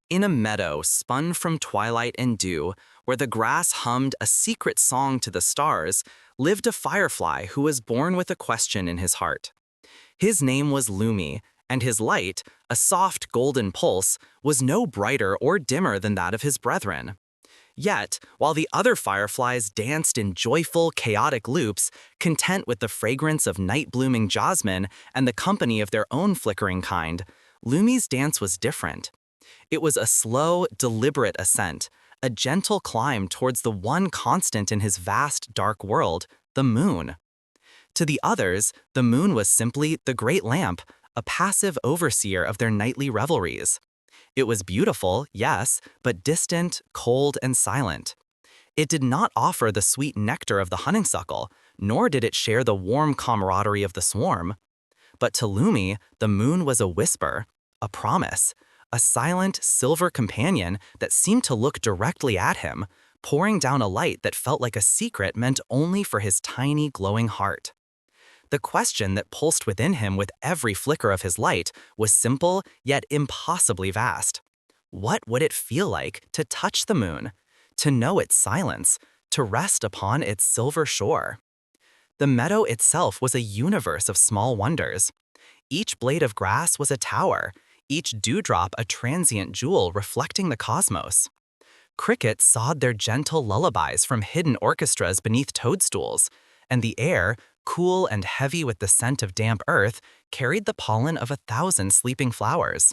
In a meadow spun from twilight and dew, where the grass hummed a secret song to the stars, lived a firefly who was born with a question in his heart. His name was Lumi, and his light, a soft golden pulse, was no brighter or dimmer than that of his brethren. Yet, while the other fireflies danced in joyful, chaotic loops, content with the fragrance of night-blooming jasmine and the company of their own flickering kind, Lumi's dance was different. It was a slow, deliberate ascent, a gentle climb towards the one constant in his vast, dark world, the moon. To the others, the moon was simply the great lamp, a passive overseer of their nightly revelries. It was beautiful, yes, but distant, cold, and silent. It did not offer the sweet nectar of the honeysuckle, nor did it share the warm camaraderie of the swarm. But to Lumi, the moon was a whisper, a promise, a silent, silver companion that seemed to look directly at him, pouring down a light that felt like a secret meant only for his tiny, glowing heart. The question that pulsed within him with every flicker of his light was simple yet impossibly vast. What would it feel like to touch the moon, to know its silence, to rest upon its silver shore? The meadow itself was a universe of small wonders. Each blade of grass was a tower, each dewdrop a transient jewel reflecting the cosmos. Crickets sawed their gentle lullabies from hidden orchestras beneath toadstools, and the air, cool and heavy with the scent of damp earth, carried the pollen of 1,000 sleeping flowers.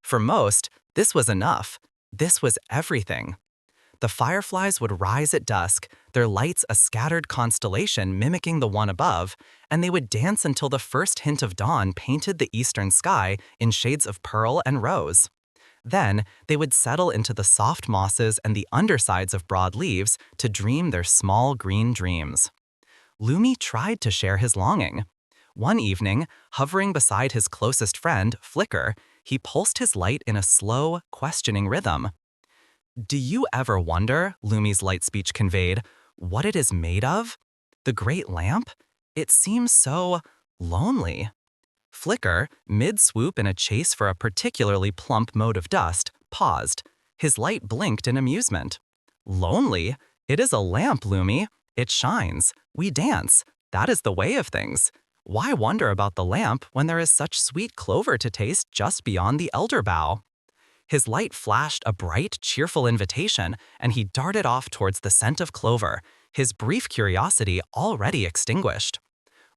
For most, this was enough. This was everything. The fireflies would rise at dusk, their lights a scattered constellation mimicking the one above, and they would dance until the first hint of dawn painted the eastern sky in shades of pearl and rose. Then, they would settle into the soft mosses and the undersides of broad leaves to dream their small green dreams. Lumi tried to share his longing. One evening, hovering beside his closest friend, Flicker, he pulsed his light in a slow, questioning rhythm. "Do you ever wonder," Lumi's light speech conveyed, "what it is made of? The great lamp? It seems so lonely." Flicker, mid-swoop in a chase for a particularly plump mote of dust, paused. His light blinked in amusement. "Lonely? It is a lamp, Lumi. It shines. We dance. That is the way of things. Why wonder about the lamp when there is such sweet clover to taste just beyond the elder bough?" His light flashed a bright, cheerful invitation, and he darted off towards the scent of clover, his brief curiosity already extinguished.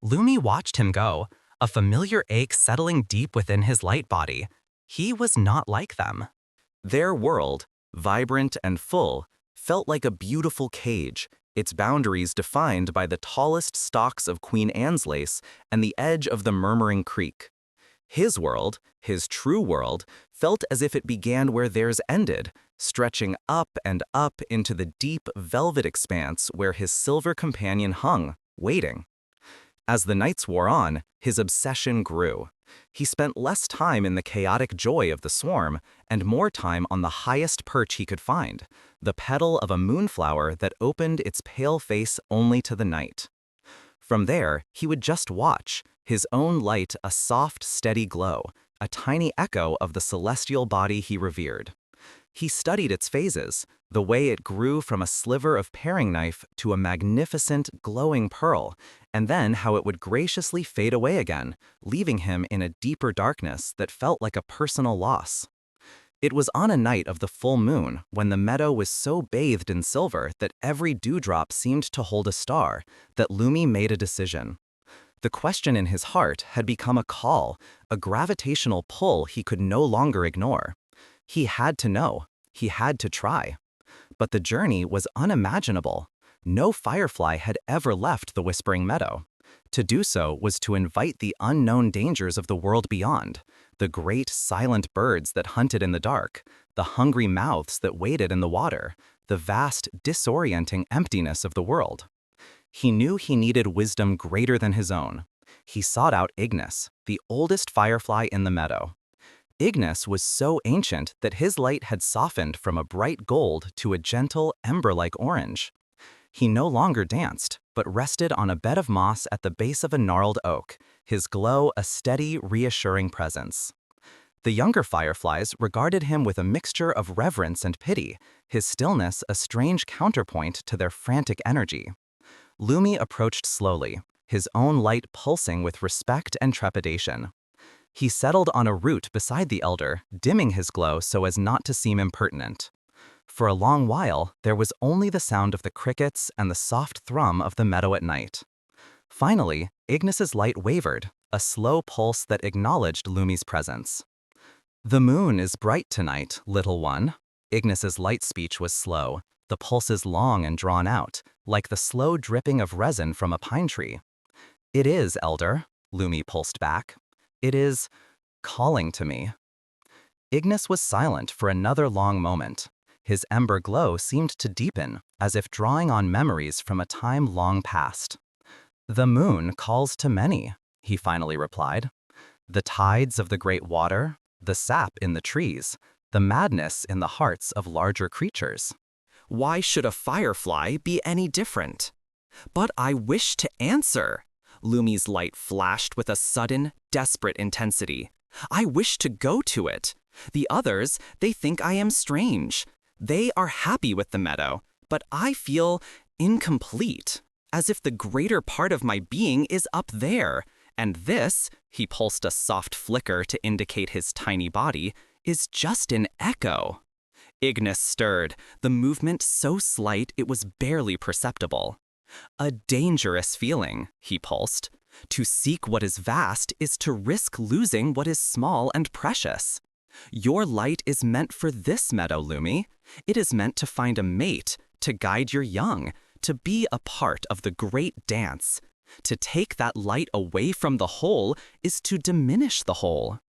Lumi watched him go, a familiar ache settling deep within his light body. He was not like them. Their world, vibrant and full, felt like a beautiful cage, its boundaries defined by the tallest stalks of Queen Anne's lace and the edge of the murmuring creek. His world, his true world, felt as if it began where theirs ended, stretching up and up into the deep velvet expanse where his silver companion hung, waiting. As the nights wore on, his obsession grew. He spent less time in the chaotic joy of the swarm and more time on the highest perch he could find, the petal of a moonflower that opened its pale face only to the night. From there, he would just watch, his own light a soft, steady glow, a tiny echo of the celestial body he revered. He studied its phases, the way it grew from a sliver of paring knife to a magnificent, glowing pearl, and then how it would graciously fade away again, leaving him in a deeper darkness that felt like a personal loss. It was on a night of the full moon, when the meadow was so bathed in silver that every dewdrop seemed to hold a star, that Lumi made a decision. The question in his heart had become a call, a gravitational pull he could no longer ignore. He had to know. He had to try. But the journey was unimaginable. No firefly had ever left the Whispering Meadow. To do so was to invite the unknown dangers of the world beyond, the great silent birds that hunted in the dark, the hungry mouths that waded in the water, the vast disorienting emptiness of the world. He knew he needed wisdom greater than his own. He sought out Ignis, the oldest firefly in the meadow. Ignis was so ancient that his light had softened from a bright gold to a gentle, ember-like orange. He no longer danced, but rested on a bed of moss at the base of a gnarled oak, his glow a steady, reassuring presence. The younger fireflies regarded him with a mixture of reverence and pity, his stillness a strange counterpoint to their frantic energy. Lumi approached slowly, his own light pulsing with respect and trepidation. He settled on a root beside the elder, dimming his glow so as not to seem impertinent. For a long while, there was only the sound of the crickets and the soft thrum of the meadow at night. Finally, Ignis's light wavered, a slow pulse that acknowledged Lumi's presence. "The moon is bright tonight, little one." Ignis's light speech was slow, the pulses long and drawn out, like the slow dripping of resin from a pine tree. "It is, elder," Lumi pulsed back. "It is calling to me." Ignis was silent for another long moment. His ember glow seemed to deepen, as if drawing on memories from a time long past. "The moon calls to many," he finally replied. "The tides of the great water, the sap in the trees, the madness in the hearts of larger creatures." Why should a firefly be any different? But I wish to answer. Lumi's light flashed with a sudden, desperate intensity. I wish to go to it. The others, they think I am strange. They are happy with the meadow, but I feel incomplete, as if the greater part of my being is up there, and this, he pulsed a soft flicker to indicate his tiny body, is just an echo. Ignis stirred, the movement so slight it was barely perceptible. "A dangerous feeling," he pulsed. "To seek what is vast is to risk losing what is small and precious. Your light is meant for this meadow, Lumi. It is meant to find a mate, to guide your young, to be a part of the great dance. To take that light away from the whole is to diminish the whole."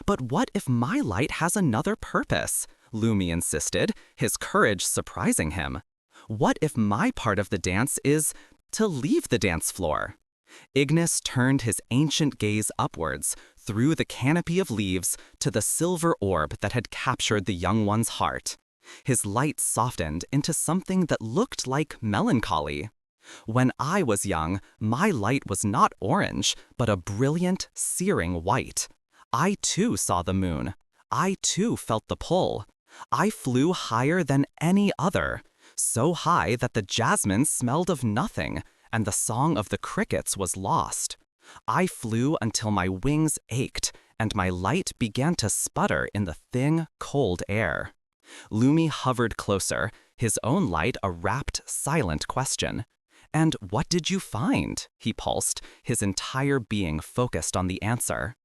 "But what if my light has another purpose?" Lumi insisted, his courage surprising him. "What if my part of the dance is to leave the dance floor?" Ignis turned his ancient gaze upwards, through the canopy of leaves, to the silver orb that had captured the young one's heart. His light softened into something that looked like melancholy. "When I was young, my light was not orange, but a brilliant, searing white. I too saw the moon. I too felt the pull. I flew higher than any other, so high that the jasmine smelled of nothing, and the song of the crickets was lost. I flew until my wings ached, and my light began to sputter in the thin, cold air." Lumi hovered closer, his own light a rapt, silent question. "And what did you find?" he pulsed, his entire being focused on the answer.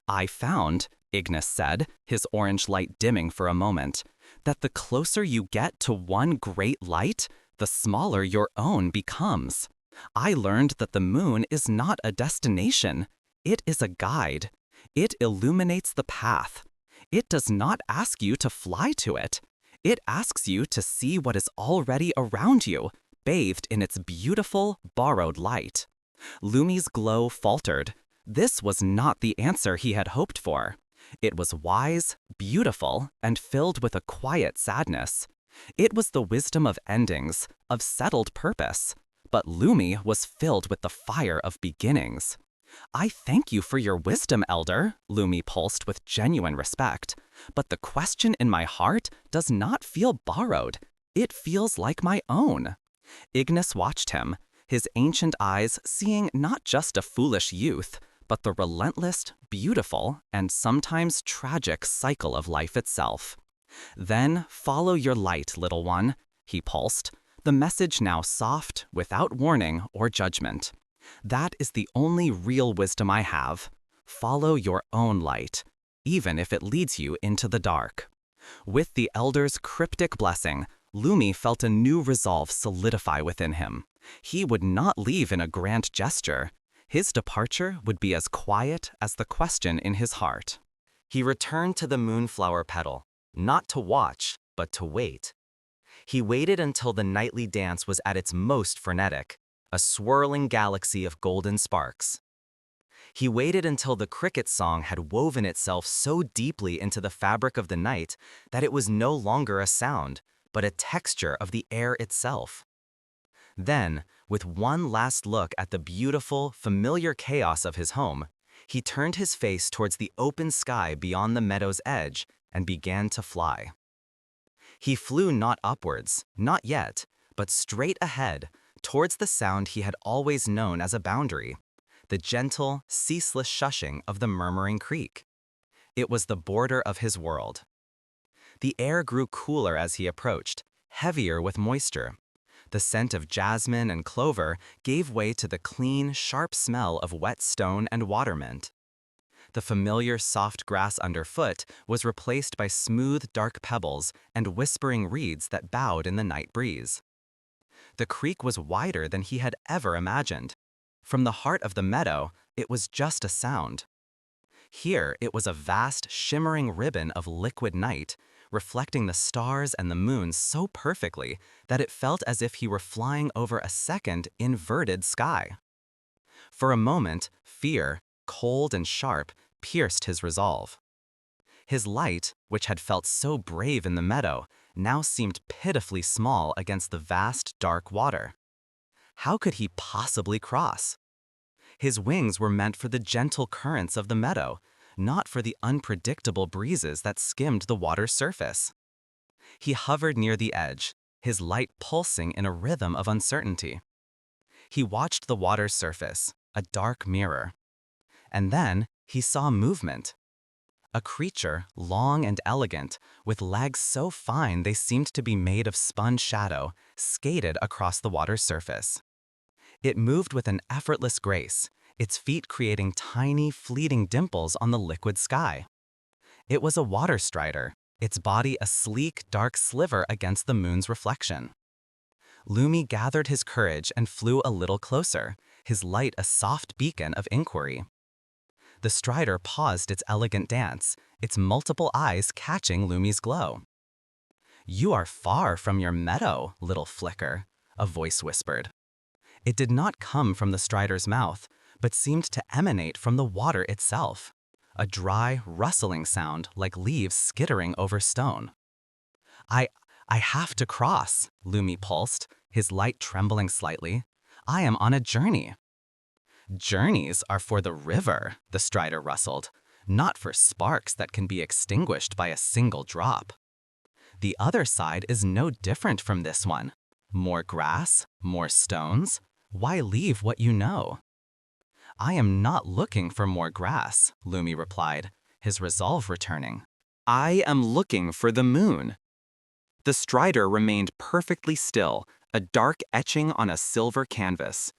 "I found," Ignis said, his orange light dimming for a moment, "that the closer you get to one great light, the smaller your own becomes. I learned that the moon is not a destination. It is a guide. It illuminates the path. It does not ask you to fly to it. It asks you to see what is already around you, bathed in its beautiful, borrowed light." Lumi's glow faltered. This was not the answer he had hoped for. It was wise, beautiful, and filled with a quiet sadness. It was the wisdom of endings, of settled purpose. But Lumi was filled with the fire of beginnings. "I thank you for your wisdom, elder," Lumi pulsed with genuine respect. "But the question in my heart does not feel borrowed. It feels like my own." Ignis watched him, his ancient eyes seeing not just a foolish youth, but the relentless, beautiful, and sometimes tragic cycle of life itself. "Then follow your light, little one," he pulsed, the message now soft, without warning or judgment. "That is the only real wisdom I have. Follow your own light, even if it leads you into the dark." With the elder's cryptic blessing, Lumi felt a new resolve solidify within him. He would not leave in a grand gesture. His departure would be as quiet as the question in his heart. He returned to the moonflower petal, not to watch, but to wait. He waited until the nightly dance was at its most frenetic, a swirling galaxy of golden sparks. He waited until the cricket song had woven itself so deeply into the fabric of the night that it was no longer a sound, but a texture of the air itself. Then, with one last look at the beautiful, familiar chaos of his home, He turned his face towards the open sky beyond the meadow's edge and began to fly. He flew not upwards, not yet, but straight ahead, towards the sound he had always known as a boundary, the gentle, ceaseless shushing of the murmuring creek. It was the border of his world. The air grew cooler as he approached, heavier with moisture. The scent of jasmine and clover gave way to the clean, sharp smell of wet stone and water mint. The familiar soft grass underfoot was replaced by smooth, dark pebbles and whispering reeds that bowed in the night breeze. The creek was wider than he had ever imagined. From the heart of the meadow, it was just a sound. Here, it was a vast, shimmering ribbon of liquid night, reflecting the stars and the moon so perfectly that it felt as if he were flying over a second, inverted sky. For a moment, fear, cold and sharp, pierced his resolve. His light, which had felt so brave in the meadow, now seemed pitifully small against the vast, dark water. How could he possibly cross? His wings were meant for the gentle currents of the meadow, not for the unpredictable breezes that skimmed the water's surface. He hovered near the edge, his light pulsing in a rhythm of uncertainty. He watched the water's surface, a dark mirror. And then he saw movement. A creature, long and elegant, with legs so fine they seemed to be made of spun shadow, skated across the water's surface. It moved with an effortless grace, its feet creating tiny, fleeting dimples on the liquid sky. It was a water strider, its body a sleek, dark sliver against the moon's reflection. Lumi gathered his courage and flew a little closer, his light a soft beacon of inquiry. The strider paused its elegant dance, its multiple eyes catching Lumi's glow. "You are far from your meadow, little flicker," a voice whispered. It did not come from the strider's mouth, but seemed to emanate from the water itself, a dry, rustling sound like leaves skittering over stone. I have to cross," Lumi pulsed, his light trembling slightly. "I am on a journey." "Journeys are for the river," the strider rustled, "not for sparks that can be extinguished by a single drop. The other side is no different from this one. More grass, more stones. Why leave what you know?" "I am not looking for more grass," Lumi replied, his resolve returning. "I am looking for the moon." The strider remained perfectly still, a dark etching on a silver canvas.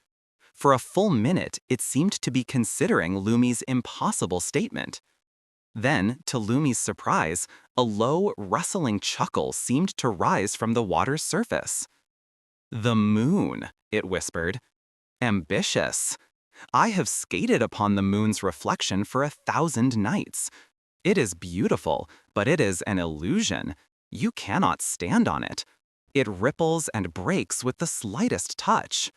For a full minute, it seemed to be considering Lumi's impossible statement. Then, to Lumi's surprise, a low, rustling chuckle seemed to rise from the water's surface. "The moon," it whispered. "Ambitious. I have skated upon the moon's reflection for 1,000 nights. It is beautiful, but it is an illusion. You cannot stand on it. It ripples and breaks with the slightest touch."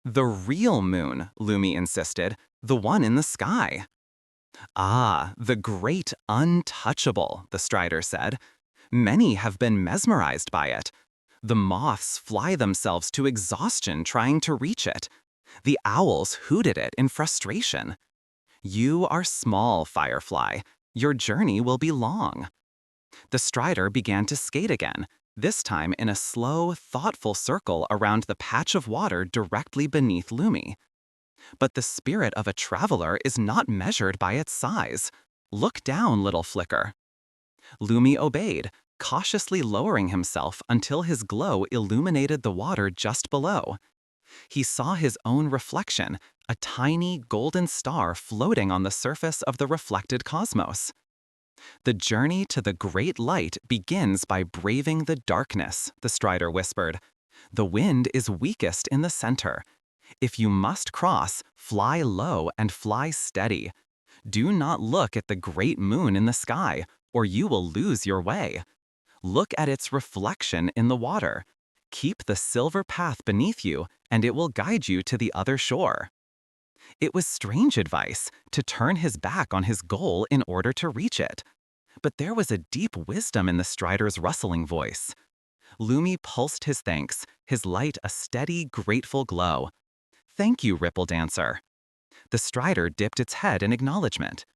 "The real moon," Lumi insisted, "the one in the sky." "Ah, the great untouchable," the strider said. "Many have been mesmerized by it. The moths fly themselves to exhaustion trying to reach it. The owls hoot at it in frustration. You are small, Firefly. Your journey will be long." The strider began to skate again, this time in a slow, thoughtful circle around the patch of water directly beneath Lumi. "But the spirit of a traveler is not measured by its size. Look down, little flicker." Lumi obeyed, cautiously lowering himself until his glow illuminated the water just below. He saw his own reflection, a tiny golden star floating on the surface of the reflected cosmos. "The journey to the great light begins by braving the darkness," the strider whispered. "The wind is weakest in the center. If you must cross, fly low and fly steady. Do not look at the great moon in the sky, or you will lose your way. Look at its reflection in the water. Keep the silver path beneath you, and it will guide you to the other shore." It was strange advice, to turn his back on his goal in order to reach it. But there was a deep wisdom in the strider's rustling voice. Lumi pulsed his thanks, his light a steady, grateful glow. "Thank you, Ripple Dancer." The strider dipped its head in acknowledgement.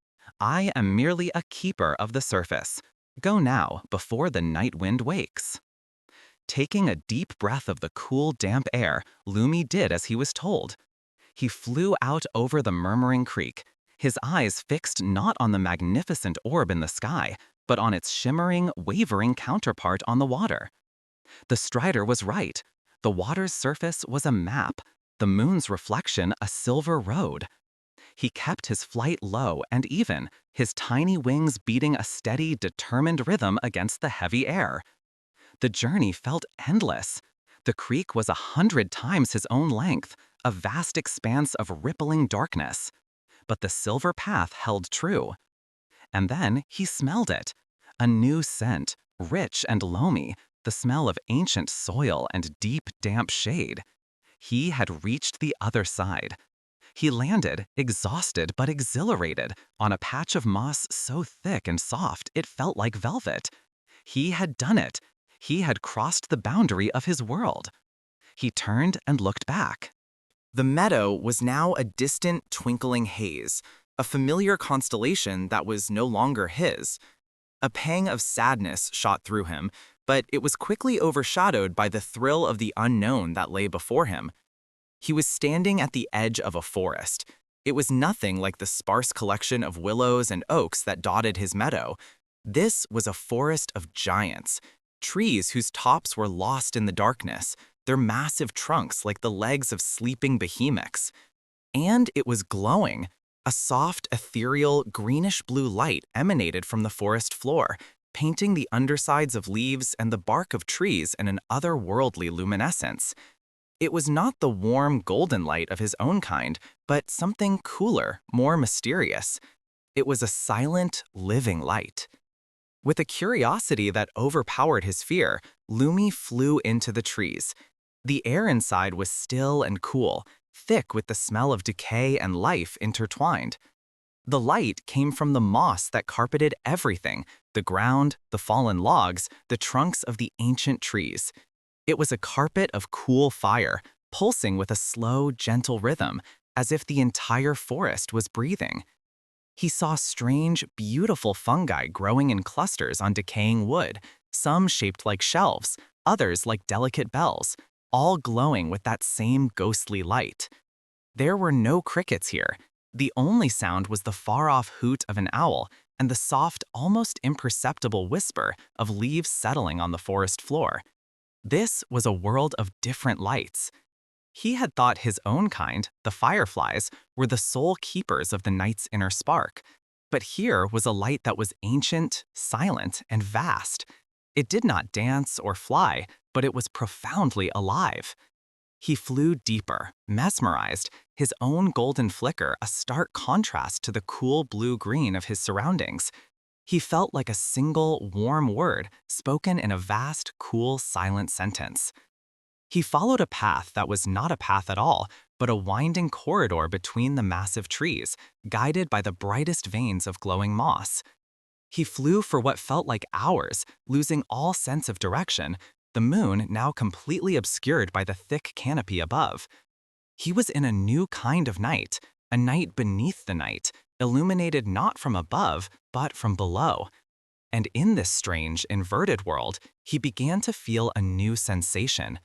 I am merely a keeper of the surface. Go now, before the night wind wakes. Taking a deep breath of the cool, damp air, Lumi did as he was told. He flew out over the murmuring creek, his eyes fixed not on the magnificent orb in the sky, but on its shimmering, wavering counterpart on the water. The strider was right. The water's surface was a map, the moon's reflection a silver road. He kept his flight low and even, his tiny wings beating a steady, determined rhythm against the heavy air. The journey felt endless. The creek was 100 times his own length, a vast expanse of rippling darkness. But the silver path held true. And then he smelled it. A new scent, rich and loamy, the smell of ancient soil and deep, damp shade. He had reached the other side. He landed, exhausted but exhilarated, on a patch of moss so thick and soft it felt like velvet. He had done it. He had crossed the boundary of his world. He turned and looked back. The meadow was now a distant, twinkling haze, a familiar constellation that was no longer his. A pang of sadness shot through him, but it was quickly overshadowed by the thrill of the unknown that lay before him. He was standing at the edge of a forest. It was nothing like the sparse collection of willows and oaks that dotted his meadow. This was a forest of giants, trees whose tops were lost in the darkness, their massive trunks like the legs of sleeping behemoths. And it was glowing. A soft, ethereal, greenish-blue light emanated from the forest floor, painting the undersides of leaves and the bark of trees in an otherworldly luminescence. It was not the warm, golden light of his own kind, but something cooler, more mysterious. It was a silent, living light. With a curiosity that overpowered his fear, Lumi flew into the trees. The air inside was still and cool, thick with the smell of decay and life intertwined. The light came from the moss that carpeted everything, the ground, the fallen logs, the trunks of the ancient trees. It was a carpet of cool fire, pulsing with a slow, gentle rhythm, as if the entire forest was breathing. He saw strange, beautiful fungi growing in clusters on decaying wood, some shaped like shelves, others like delicate bells, all glowing with that same ghostly light. There were no crickets here. The only sound was the far-off hoot of an owl and the soft, almost imperceptible whisper of leaves settling on the forest floor. This was a world of different lights. He had thought his own kind, the fireflies, were the sole keepers of the night's inner spark. But here was a light that was ancient, silent, and vast. It did not dance or fly, but it was profoundly alive. He flew deeper, mesmerized, his own golden flicker a stark contrast to the cool blue-green of his surroundings. He felt like a single, warm word spoken in a vast, cool, silent sentence. He followed a path that was not a path at all, but a winding corridor between the massive trees, guided by the brightest veins of glowing moss. He flew for what felt like hours, losing all sense of direction, the moon now completely obscured by the thick canopy above. He was in a new kind of night, a night beneath the night, illuminated not from above, but from below. And in this strange, inverted world, he began to feel a new sensation.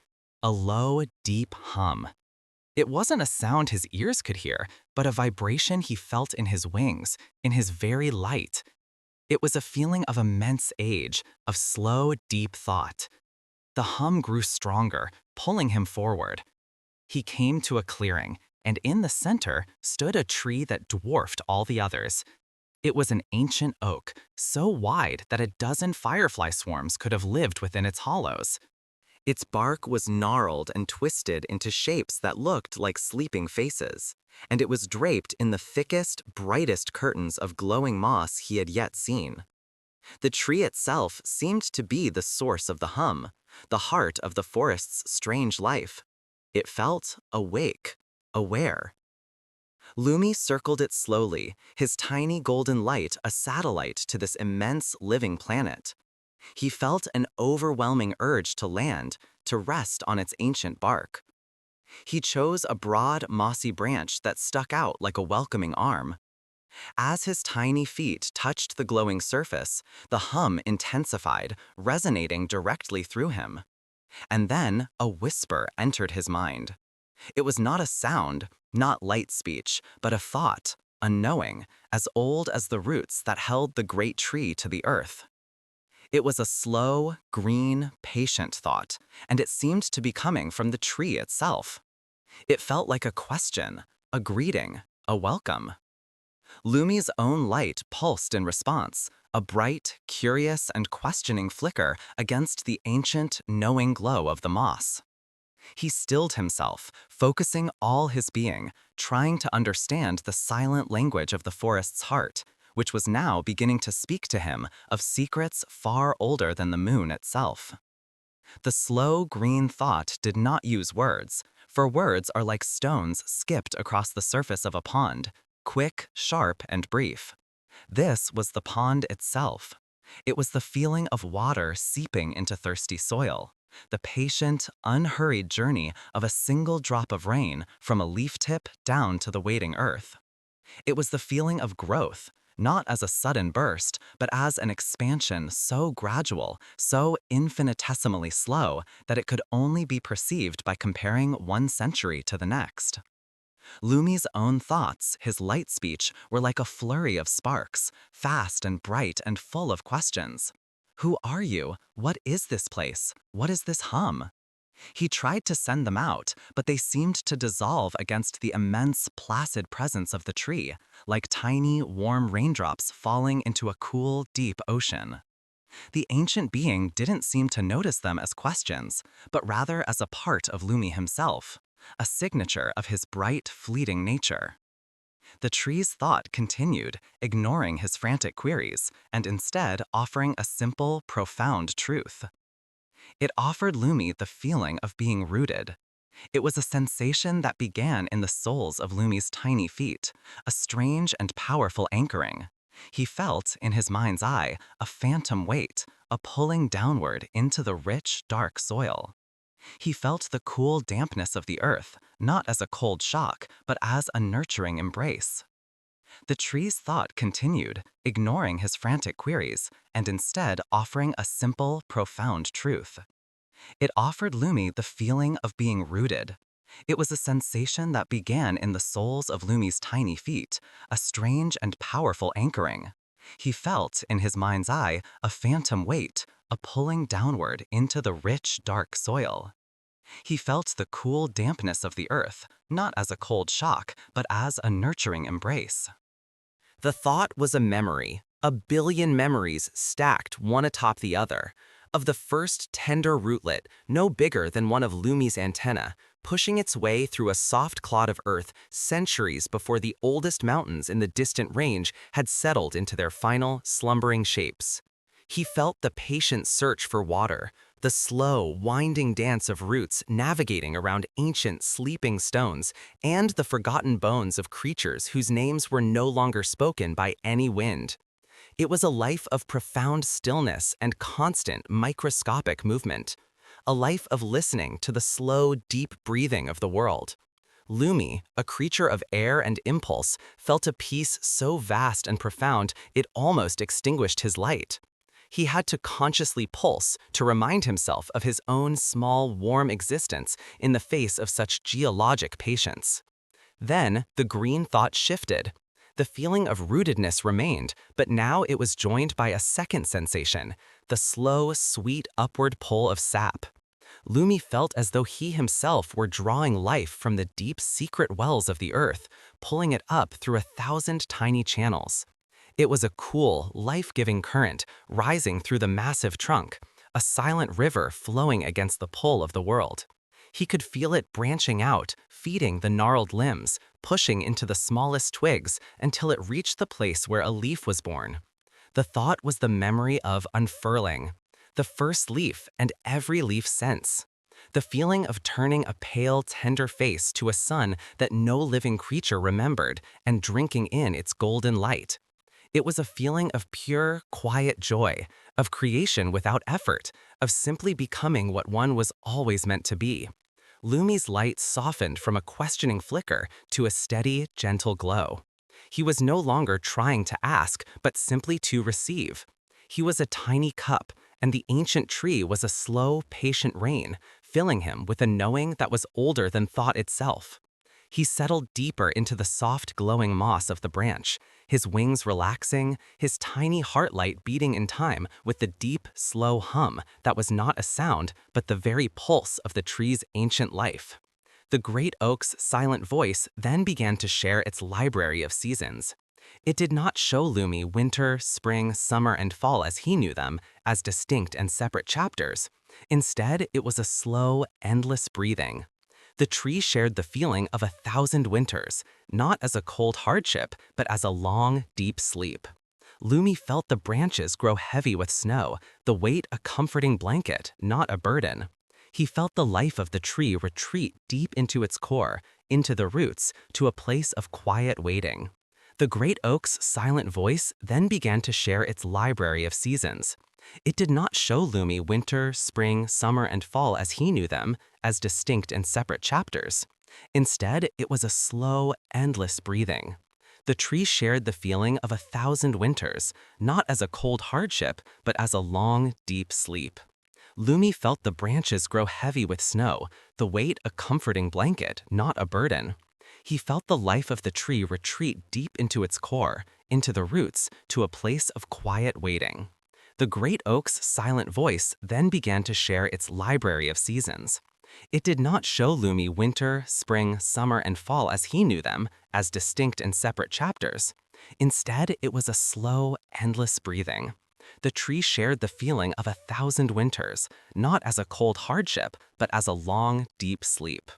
A low, deep hum. It wasn't a sound his ears could hear, but a vibration he felt in his wings, in his very light. It was a feeling of immense age, of slow, deep thought. The hum grew stronger, pulling him forward. He came to a clearing, and in the center stood a tree that dwarfed all the others. It was an ancient oak, so wide that a dozen firefly swarms could have lived within its hollows. Its bark was gnarled and twisted into shapes that looked like sleeping faces, and it was draped in the thickest, brightest curtains of glowing moss he had yet seen. The tree itself seemed to be the source of the hum, the heart of the forest's strange life. It felt awake, aware. Lumi circled it slowly, his tiny golden light a satellite to this immense living planet. He felt an overwhelming urge to land, to rest on its ancient bark. He chose a broad, mossy branch that stuck out like a welcoming arm. As his tiny feet touched the glowing surface, the hum intensified, resonating directly through him. And then a whisper entered his mind. It was not a sound, not light speech, but a thought, a knowing, as old as the roots that held the great tree to the earth. It was a slow, green, patient thought, and it seemed to be coming from the tree itself. It felt like a question, a greeting, a welcome. Lumi's own light pulsed in response, a bright, curious, and questioning flicker against the ancient, knowing glow of the moss. He stilled himself, focusing all his being, trying to understand the silent language of the forest's heart, which was now beginning to speak to him of secrets far older than the moon itself. The slow green thought did not use words, for words are like stones skipped across the surface of a pond, quick, sharp, and brief. This was the pond itself. It was the feeling of water seeping into thirsty soil, the patient, unhurried journey of a single drop of rain from a leaf tip down to the waiting earth. It was the feeling of growth, not as a sudden burst, but as an expansion so gradual, so infinitesimally slow, that it could only be perceived by comparing one century to the next. Lumi's own thoughts, his light speech, were like a flurry of sparks, fast and bright and full of questions. Who are you? What is this place? What is this hum? He tried to send them out, but they seemed to dissolve against the immense, placid presence of the tree, like tiny, warm raindrops falling into a cool, deep ocean. The ancient being didn't seem to notice them as questions, but rather as a part of Lumi himself, a signature of his bright, fleeting nature. The tree's thought continued, ignoring his frantic queries, and instead offering a simple, profound truth. It offered Lumi the feeling of being rooted. It was a sensation that began in the soles of Lumi's tiny feet, a strange and powerful anchoring. He felt, in his mind's eye, a phantom weight, a pulling downward into the rich, dark soil. He felt the cool dampness of the earth, not as a cold shock, but as a nurturing embrace. The tree's thought continued, ignoring his frantic queries, and instead offering a simple, profound truth. It offered Lumi the feeling of being rooted. It was a sensation that began in the soles of Lumi's tiny feet, a strange and powerful anchoring. He felt, in his mind's eye, a phantom weight, a pulling downward into the rich, dark soil. He felt the cool dampness of the earth, not as a cold shock, but as a nurturing embrace. The thought was a memory, a billion memories stacked one atop the other, of the first tender rootlet, no bigger than one of Lumi's antennae, pushing its way through a soft clod of earth centuries before the oldest mountains in the distant range had settled into their final, slumbering shapes. He felt the patient search for water, the slow, winding dance of roots navigating around ancient, sleeping stones, and the forgotten bones of creatures whose names were no longer spoken by any wind. It was a life of profound stillness and constant, microscopic movement, a life of listening to the slow, deep breathing of the world. Lumi, a creature of air and impulse, felt a peace so vast and profound it almost extinguished his light. He had to consciously pulse to remind himself of his own small, warm existence in the face of such geologic patience. Then the green thought shifted. The feeling of rootedness remained, but now it was joined by a second sensation, the slow, sweet upward pull of sap. Lumi felt as though he himself were drawing life from the deep secret wells of the earth, pulling it up through 1,000 tiny channels. It was a cool, life-giving current rising through the massive trunk, a silent river flowing against the pull of the world. He could feel it branching out, feeding the gnarled limbs, pushing into the smallest twigs until it reached the place where a leaf was born. The thought was the memory of unfurling, the first leaf and every leaf since. The feeling of turning a pale, tender face to a sun that no living creature remembered and drinking in its golden light. It was a feeling of pure, quiet joy, of creation without effort, of simply becoming what one was always meant to be. Lumi's light softened from a questioning flicker to a steady, gentle glow. He was no longer trying to ask, but simply to receive. He was a tiny cup, and the ancient tree was a slow, patient rain, filling him with a knowing that was older than thought itself. He settled deeper into the soft, glowing moss of the branch, his wings relaxing, his tiny heart light beating in time with the deep, slow hum that was not a sound but the very pulse of the tree's ancient life. The great oak's silent voice then began to share its library of seasons. It did not show Lumi winter, spring, summer, and fall as he knew them, as distinct and separate chapters. Instead, it was a slow, endless breathing. The tree shared the feeling of 1,000 winters, not as a cold hardship, but as a long, deep sleep. Lumi felt the branches grow heavy with snow, the weight a comforting blanket, not a burden. He felt the life of the tree retreat deep into its core, into the roots, to a place of quiet waiting. The great oak's silent voice then began to share its library of seasons. It did not show Lumi winter, spring, summer, and fall as he knew them, as distinct and separate chapters. Instead, it was a slow, endless breathing. The tree shared the feeling of 1,000 winters, not as a cold hardship, but as a long, deep sleep. Lumi felt the branches grow heavy with snow, the weight a comforting blanket, not a burden. He felt the life of the tree retreat deep into its core, into the roots, to a place of quiet waiting. The great oak's silent voice then began to share its library of seasons. It did not show Lumi winter, spring, summer, and fall as he knew them, as distinct and separate chapters. Instead, it was a slow, endless breathing. The tree shared the feeling of 1,000 winters, not as a cold hardship, but as a long, deep sleep.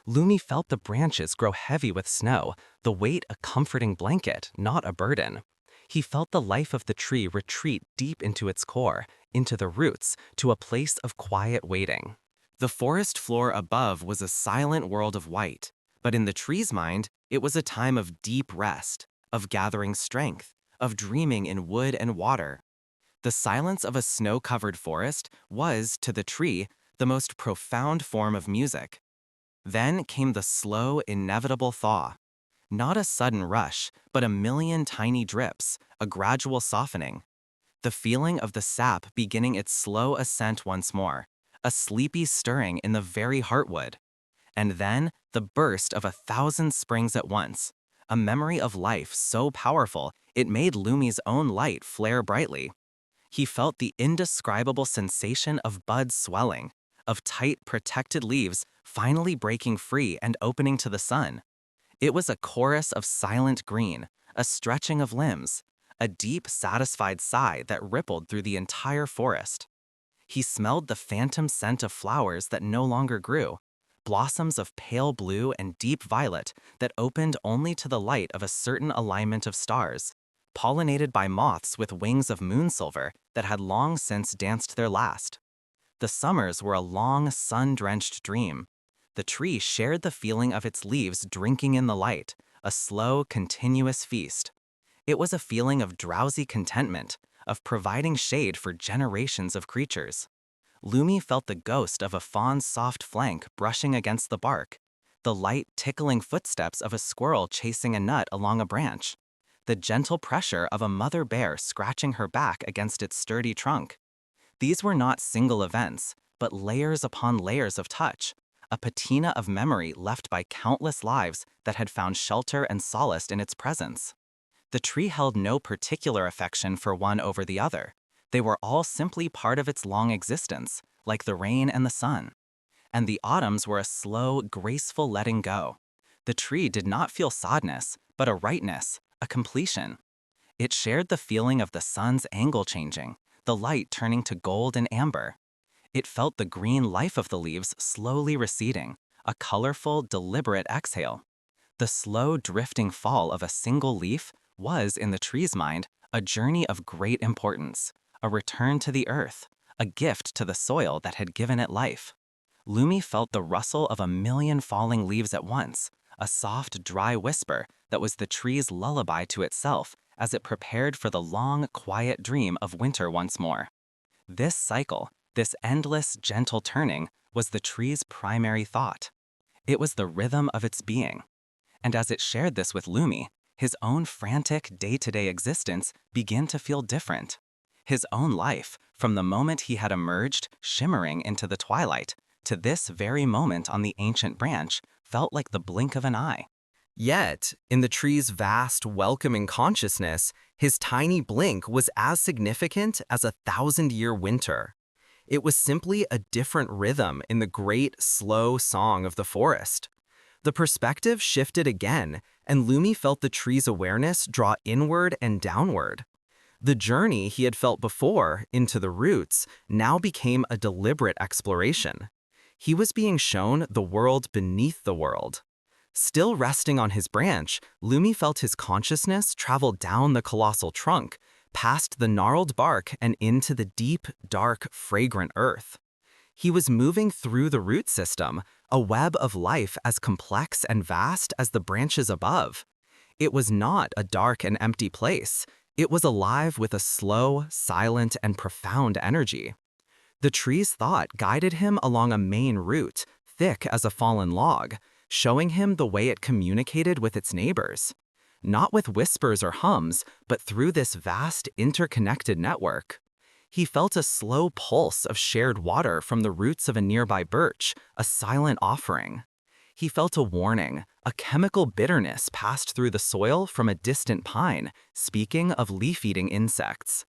Lumi felt the branches grow heavy with snow, the weight a comforting blanket, not a burden. He felt the life of the tree retreat deep into its core, into the roots, to a place of quiet waiting. The forest floor above was a silent world of white, but in the tree's mind, it was a time of deep rest, of gathering strength, of dreaming in wood and water. The silence of a snow-covered forest was, to the tree, the most profound form of music. Then came the slow, inevitable thaw. Not a sudden rush, but a million tiny drips, a gradual softening. The feeling of the sap beginning its slow ascent once more, a sleepy stirring in the very heartwood. And then the burst of 1,000 springs at once, a memory of life so powerful it made Lumi's own light flare brightly. He felt the indescribable sensation of buds swelling, of tight, protected leaves finally breaking free and opening to the sun. It was a chorus of silent green, a stretching of limbs, a deep, satisfied sigh that rippled through the entire forest. He smelled the phantom scent of flowers that no longer grew, blossoms of pale blue and deep violet that opened only to the light of a certain alignment of stars, pollinated by moths with wings of moon silver that had long since danced their last. The summers were a long, sun-drenched dream. The tree shared the feeling of its leaves drinking in the light, a slow, continuous feast. It was a feeling of drowsy contentment, of providing shade for generations of creatures. Lumi felt the ghost of a fawn's soft flank brushing against the bark, the light, tickling footsteps of a squirrel chasing a nut along a branch, the gentle pressure of a mother bear scratching her back against its sturdy trunk. These were not single events, but layers upon layers of touch, a patina of memory left by countless lives that had found shelter and solace in its presence. The tree held no particular affection for one over the other. They were all simply part of its long existence, like the rain and the sun. And the autumns were a slow, graceful letting go. The tree did not feel sadness, but a rightness, a completion. It shared the feeling of the sun's angle changing, the light turning to gold and amber. It felt the green life of the leaves slowly receding, a colorful, deliberate exhale. The slow drifting fall of a single leaf was, in the tree's mind, a journey of great importance, a return to the earth, a gift to the soil that had given it life. Lumi felt the rustle of a million falling leaves at once, a soft, dry whisper that was the tree's lullaby to itself as it prepared for the long, quiet dream of winter once more. This cycle, This endless, gentle turning was the tree's primary thought. It was the rhythm of its being. And as it shared this with Lumi, his own frantic day-to-day existence began to feel different. His own life, from the moment he had emerged, shimmering into the twilight, to this very moment on the ancient branch, felt like the blink of an eye. Yet, in the tree's vast, welcoming consciousness, his tiny blink was as significant as a thousand-year winter. It was simply a different rhythm in the great, slow song of the forest. The perspective shifted again, and Lumi felt the tree's awareness draw inward and downward. The journey he had felt before, into the roots, now became a deliberate exploration. He was being shown the world beneath the world. Still resting on his branch, Lumi felt his consciousness travel down the colossal trunk, past the gnarled bark and into the deep, dark, fragrant earth. He was moving through the root system, a web of life as complex and vast as the branches above. It was not a dark and empty place. It was alive with a slow, silent, and profound energy. The tree's thought guided him along a main root, thick as a fallen log, showing him the way it communicated with its neighbors. Not with whispers or hums, but through this vast, interconnected network. He felt a slow pulse of shared water from the roots of a nearby birch, a silent offering. He felt a warning, a chemical bitterness passed through the soil from a distant pine, speaking of leaf-eating insects.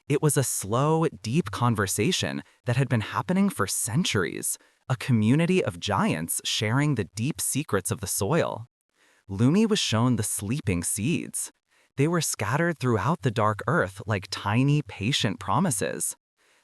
It was a slow, deep conversation that had been happening for centuries, a community of giants sharing the deep secrets of the soil. Lumi was shown the sleeping seeds. They were scattered throughout the dark earth like tiny, patient promises.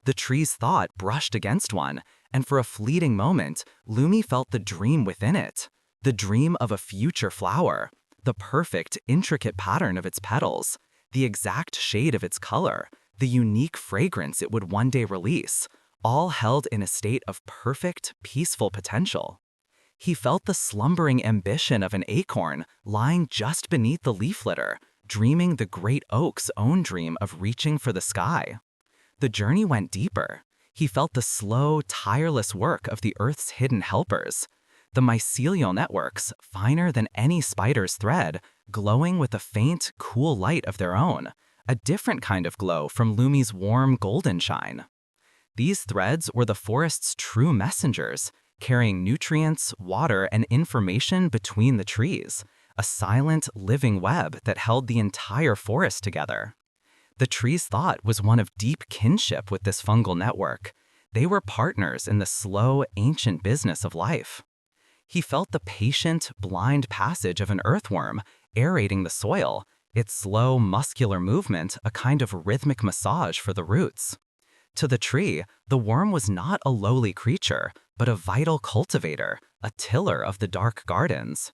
The tree's thought brushed against one, and for a fleeting moment, Lumi felt the dream within it, the dream of a future flower, the perfect, intricate pattern of its petals, the exact shade of its color, the unique fragrance it would one day release, all held in a state of perfect, peaceful potential. He felt the slumbering ambition of an acorn lying just beneath the leaf litter, dreaming the great oak's own dream of reaching for the sky. The journey went deeper. He felt the slow, tireless work of the Earth's hidden helpers, the mycelial networks, finer than any spider's thread, glowing with a faint, cool light of their own, a different kind of glow from Lumi's warm golden shine. These threads were the forest's true messengers, carrying nutrients, water, and information between the trees, a silent, living web that held the entire forest together. The tree's thought was one of deep kinship with this fungal network. They were partners in the slow, ancient business of life. He felt the patient, blind passage of an earthworm, aerating the soil, its slow, muscular movement a kind of rhythmic massage for the roots. To the tree, the worm was not a lowly creature, but a vital cultivator, a tiller of the dark gardens.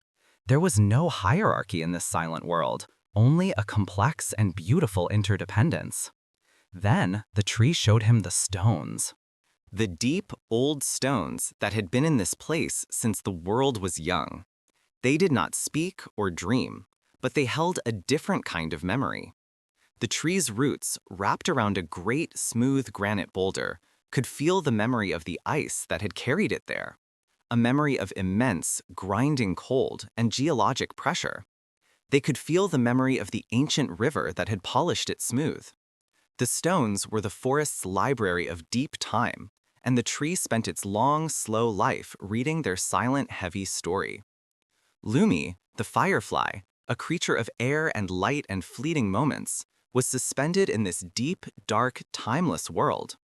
There was no hierarchy in this silent world, only a complex and beautiful interdependence. Then, the tree showed him the stones. The deep, old stones that had been in this place since the world was young. They did not speak or dream, but they held a different kind of memory. The tree's roots, wrapped around a great, smooth granite boulder, could feel the memory of the ice that had carried it there, a memory of immense, grinding cold and geologic pressure. They could feel the memory of the ancient river that had polished it smooth. The stones were the forest's library of deep time, and the tree spent its long, slow life reading their silent, heavy story. Lumi, the firefly, a creature of air and light and fleeting moments, was suspended in this deep, dark, timeless world.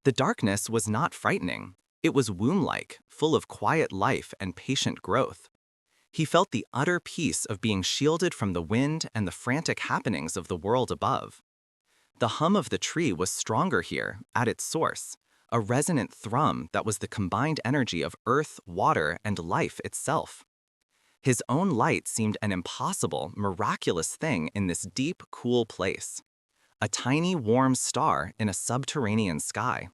The darkness was not frightening. It was womb-like, full of quiet life and patient growth. He felt the utter peace of being shielded from the wind and the frantic happenings of the world above. The hum of the tree was stronger here, at its source, a resonant thrum that was the combined energy of earth, water, and life itself. His own light seemed an impossible, miraculous thing in this deep, cool place. A tiny, warm star in a subterranean sky.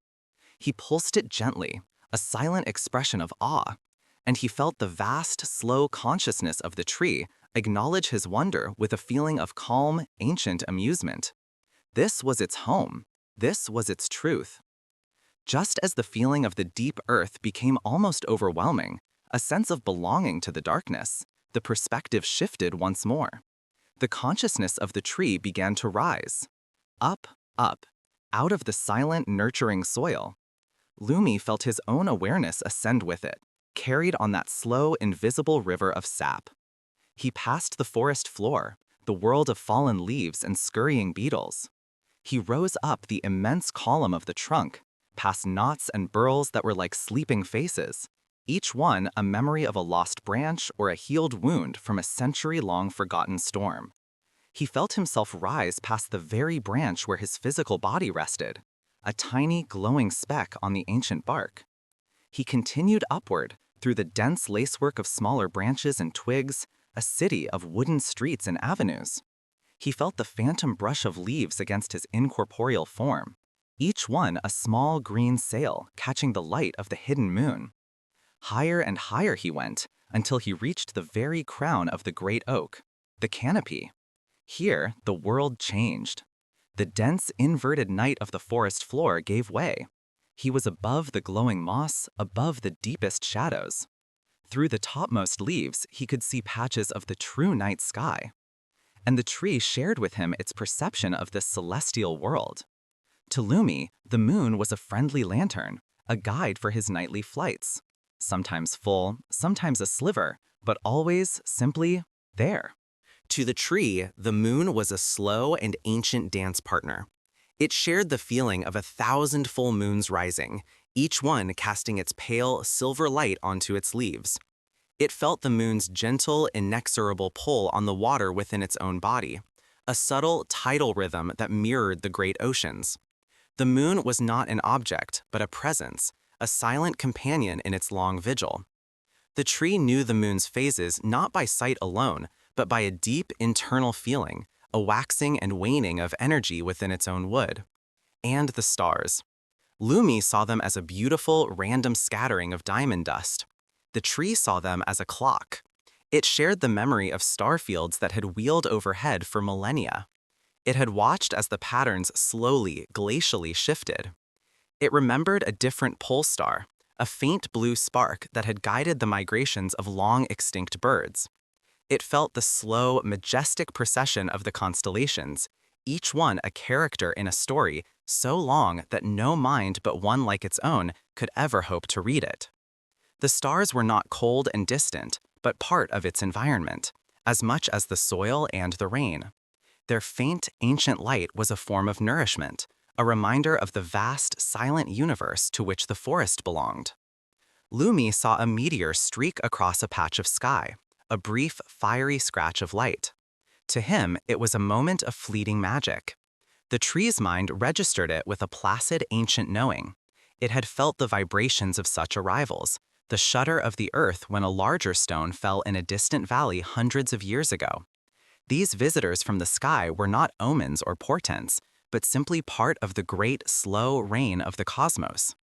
He pulsed it gently, a silent expression of awe, and he felt the vast, slow consciousness of the tree acknowledge his wonder with a feeling of calm, ancient amusement. This was its home. This was its truth. Just as the feeling of the deep earth became almost overwhelming, a sense of belonging to the darkness, the perspective shifted once more. The consciousness of the tree began to rise. Up, up, out of the silent, nurturing soil. Lumi felt his own awareness ascend with it, carried on that slow, invisible river of sap. He passed the forest floor, the world of fallen leaves and scurrying beetles. He rose up the immense column of the trunk, past knots and burls that were like sleeping faces, each one a memory of a lost branch or a healed wound from a century-long forgotten storm. He felt himself rise past the very branch where his physical body rested, a tiny glowing speck on the ancient bark. He continued upward through the dense lacework of smaller branches and twigs, a city of wooden streets and avenues. He felt the phantom brush of leaves against his incorporeal form, each one a small green sail catching the light of the hidden moon. Higher and higher he went until he reached the very crown of the great oak, the canopy. Here, the world changed. The dense, inverted night of the forest floor gave way. He was above the glowing moss, above the deepest shadows. Through the topmost leaves, he could see patches of the true night sky. And the tree shared with him its perception of this celestial world. To Lumi, the moon was a friendly lantern, a guide for his nightly flights. Sometimes full, sometimes a sliver, but always simply there. To the tree, the moon was a slow and ancient dance partner. It shared the feeling of 1,000 full moons rising, each one casting its pale, silver light onto its leaves. It felt the moon's gentle, inexorable pull on the water within its own body, a subtle tidal rhythm that mirrored the great oceans. The moon was not an object, but a presence, a silent companion in its long vigil. The tree knew the moon's phases not by sight alone, but by a deep internal feeling, a waxing and waning of energy within its own wood. And the stars. Lumi saw them as a beautiful, random scattering of diamond dust. The tree saw them as a clock. It shared the memory of star fields that had wheeled overhead for millennia. It had watched as the patterns slowly, glacially shifted. It remembered a different pole star, a faint blue spark that had guided the migrations of long-extinct birds. It felt the slow, majestic procession of the constellations, each one a character in a story so long that no mind but one like its own could ever hope to read it. The stars were not cold and distant, but part of its environment, as much as the soil and the rain. Their faint, ancient light was a form of nourishment, a reminder of the vast, silent universe to which the forest belonged. Lumi saw a meteor streak across a patch of sky, a brief, fiery scratch of light. To him, it was a moment of fleeting magic. The tree's mind registered it with a placid, ancient knowing. It had felt the vibrations of such arrivals, the shudder of the earth when a larger stone fell in a distant valley hundreds of years ago. These visitors from the sky were not omens or portents, but simply part of the great, slow reign of the cosmos.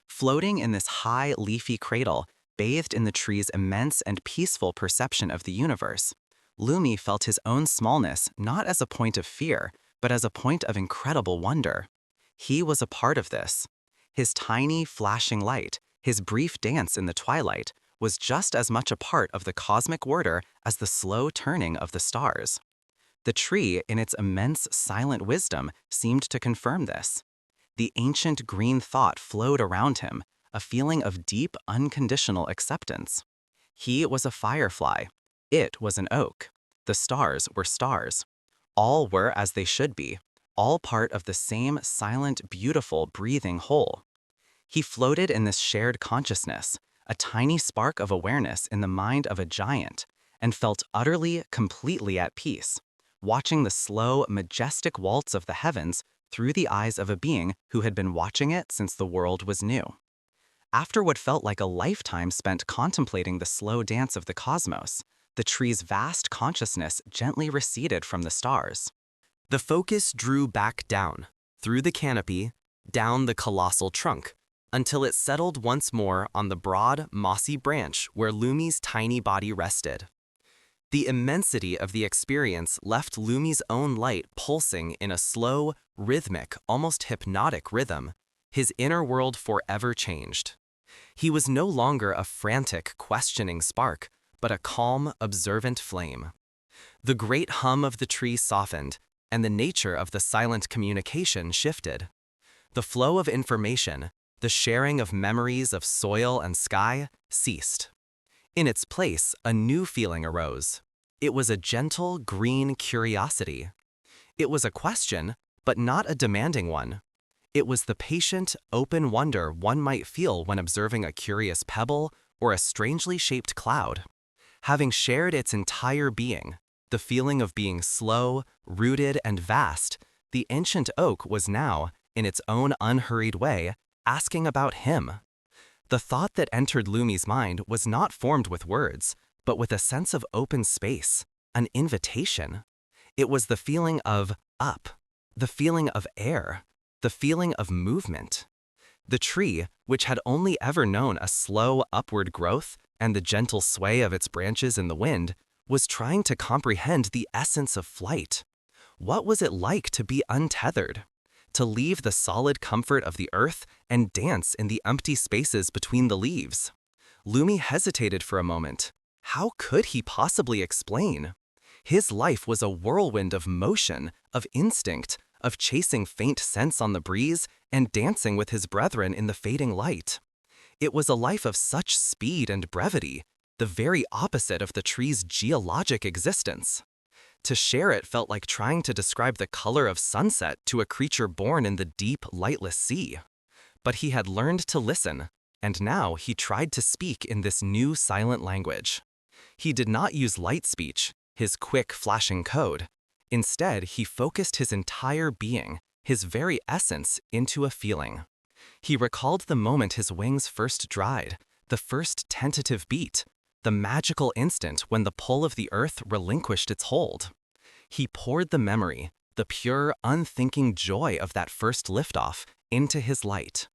Floating in this high, leafy cradle, bathed in the tree's immense and peaceful perception of the universe, Lumi felt his own smallness not as a point of fear, but as a point of incredible wonder. He was a part of this. His tiny, flashing light, his brief dance in the twilight, was just as much a part of the cosmic order as the slow turning of the stars. The tree, in its immense, silent wisdom, seemed to confirm this. The ancient green thought flowed around him, a feeling of deep, unconditional acceptance. He was a firefly. It was an oak. The stars were stars. All were as they should be, all part of the same silent, beautiful, breathing whole. He floated in this shared consciousness, a tiny spark of awareness in the mind of a giant, and felt utterly, completely at peace, watching the slow, majestic waltz of the heavens through the eyes of a being who had been watching it since the world was new. After what felt like a lifetime spent contemplating the slow dance of the cosmos, the tree's vast consciousness gently receded from the stars. The focus drew back down, through the canopy, down the colossal trunk, until it settled once more on the broad, mossy branch where Lumi's tiny body rested. The immensity of the experience left Lumi's own light pulsing in a slow, rhythmic, almost hypnotic rhythm, His inner world forever changed. He was no longer a frantic, questioning spark, but a calm, observant flame. The great hum of the tree softened, and the nature of the silent communication shifted. The flow of information, the sharing of memories of soil and sky, ceased. In its place, a new feeling arose. It was a gentle, green curiosity. It was a question, but not a demanding one. It was the patient, open wonder one might feel when observing a curious pebble or a strangely shaped cloud. Having shared its entire being, the feeling of being slow, rooted, and vast, the ancient oak was now, in its own unhurried way, asking about him. The thought that entered Lumi's mind was not formed with words, but with a sense of open space, an invitation. It was the feeling of up, the feeling of air, the feeling of movement. The tree, which had only ever known a slow upward growth and the gentle sway of its branches in the wind, was trying to comprehend the essence of flight. What was it like to be untethered? To leave the solid comfort of the earth and dance in the empty spaces between the leaves? Lumi hesitated for a moment. How could he possibly explain? His life was a whirlwind of motion, of instinct, of chasing faint scents on the breeze and dancing with his brethren in the fading light. It was a life of such speed and brevity, the very opposite of the tree's geologic existence. To share it felt like trying to describe the color of sunset to a creature born in the deep, lightless sea. But he had learned to listen, and now he tried to speak in this new silent language. He did not use light speech, his quick, flashing code. Instead, he focused his entire being, his very essence, into a feeling. He recalled the moment his wings first dried, the first tentative beat, the magical instant when the pull of the earth relinquished its hold. He poured the memory, the pure, unthinking joy of that first liftoff, into his light.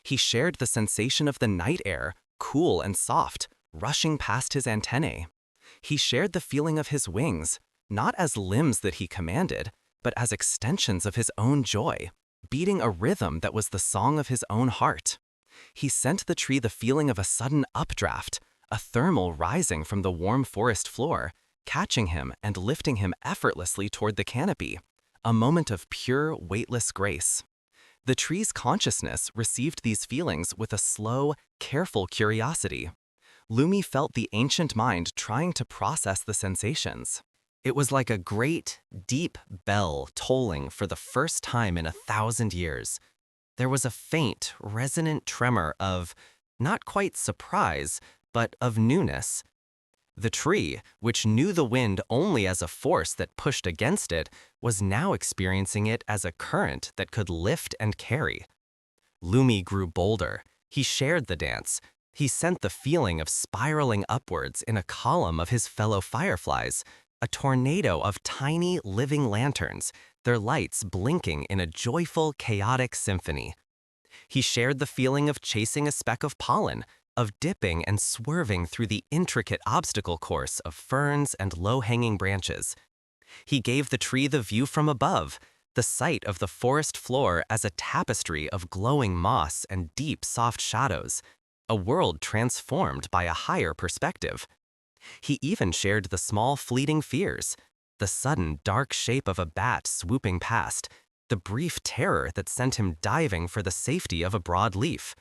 He shared the sensation of the night air, cool and soft, rushing past his antennae. He shared the feeling of his wings, not as limbs that he commanded, but as extensions of his own joy, beating a rhythm that was the song of his own heart. He sent the tree the feeling of a sudden updraft, a thermal rising from the warm forest floor, catching him and lifting him effortlessly toward the canopy, a moment of pure, weightless grace. The tree's consciousness received these feelings with a slow, careful curiosity. Lumi felt the ancient mind trying to process the sensations. It was like a great, deep bell tolling for the first time in 1,000 years. There was a faint, resonant tremor of, not quite surprise, but of newness. The tree, which knew the wind only as a force that pushed against it, was now experiencing it as a current that could lift and carry. Lumi grew bolder. He shared the dance. He sent the feeling of spiraling upwards in a column of his fellow fireflies, a tornado of tiny, living lanterns, their lights blinking in a joyful, chaotic symphony. He shared the feeling of chasing a speck of pollen, of dipping and swerving through the intricate obstacle course of ferns and low-hanging branches. He gave the tree the view from above, the sight of the forest floor as a tapestry of glowing moss and deep, soft shadows, a world transformed by a higher perspective. He even shared the small fleeting fears, the sudden dark shape of a bat swooping past, the brief terror that sent him diving for the safety of a broad leaf,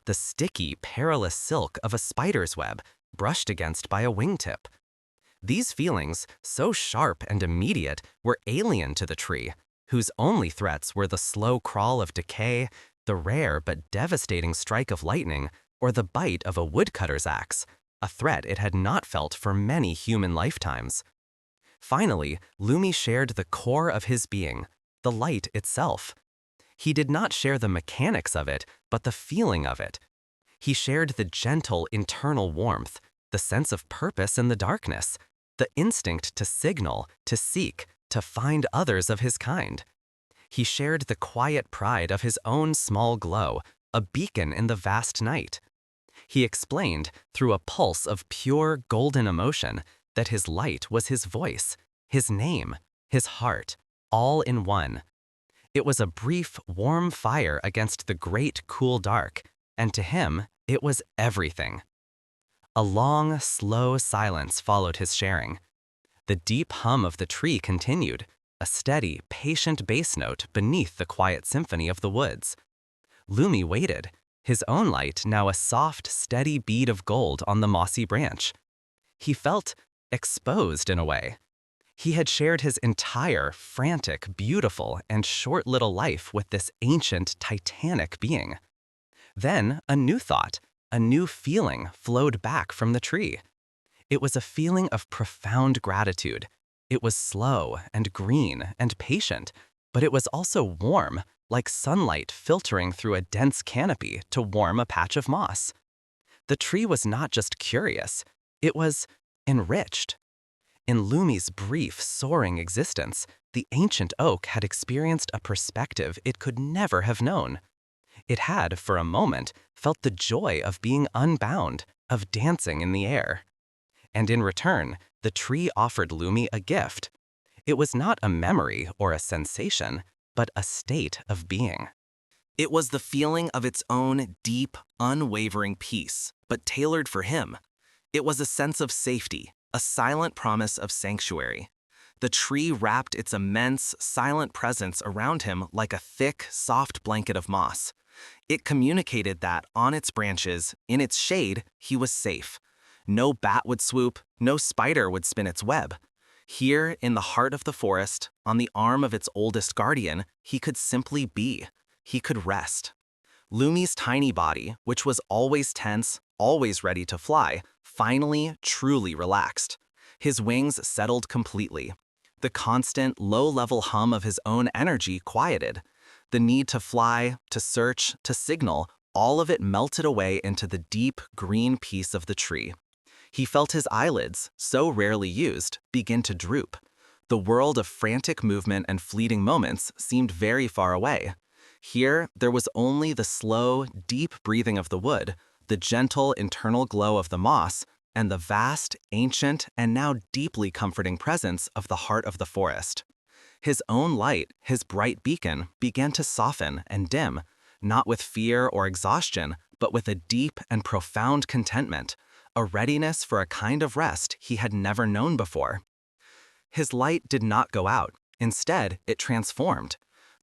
the sticky, perilous silk of a spider's web brushed against by a wingtip. These feelings, so sharp and immediate, were alien to the tree, whose only threats were the slow crawl of decay, the rare but devastating strike of lightning, or the bite of a woodcutter's axe, a threat it had not felt for many human lifetimes. Finally, Lumi shared the core of his being, the light itself. He did not share the mechanics of it, but the feeling of it. He shared the gentle internal warmth, the sense of purpose in the darkness, the instinct to signal, to seek, to find others of his kind. He shared the quiet pride of his own small glow, a beacon in the vast night. He explained, through a pulse of pure golden emotion, that his light was his voice, his name, his heart, all in one. It was a brief, warm fire against the great, cool dark, and to him, it was everything. A long, slow silence followed his sharing. The deep hum of the tree continued, a steady, patient bass note beneath the quiet symphony of the woods. Lumi waited, his own light now a soft, steady bead of gold on the mossy branch. He felt exposed in a way. He had shared his entire, frantic, beautiful, and short little life with this ancient, titanic being. Then a new thought, a new feeling flowed back from the tree. It was a feeling of profound gratitude. It was slow and green and patient, but it was also warm, like sunlight filtering through a dense canopy to warm a patch of moss. The tree was not just curious, it was enriched. In Lumi's brief, soaring existence, the ancient oak had experienced a perspective it could never have known. It had, for a moment, felt the joy of being unbound, of dancing in the air. And in return, the tree offered Lumi a gift. It was not a memory or a sensation, but a state of being. It was the feeling of its own deep, unwavering peace, but tailored for him. It was a sense of safety, a silent promise of sanctuary. The tree wrapped its immense, silent presence around him like a thick, soft blanket of moss. It communicated that, on its branches, in its shade, he was safe. No bat would swoop, no spider would spin its web. Here, in the heart of the forest, on the arm of its oldest guardian, he could simply be. He could rest. Lumi's tiny body, which was always tense, always ready to fly, finally, truly relaxed. His wings settled completely. The constant, low-level hum of his own energy quieted. The need to fly, to search, to signal, all of it melted away into the deep, green peace of the tree. He felt his eyelids, so rarely used, begin to droop. The world of frantic movement and fleeting moments seemed very far away. Here, there was only the slow, deep breathing of the wood, the gentle internal glow of the moss, and the vast, ancient, and now deeply comforting presence of the heart of the forest. His own light, his bright beacon, began to soften and dim, not with fear or exhaustion, but with a deep and profound contentment, a readiness for a kind of rest he had never known before. His light did not go out. Instead, it transformed.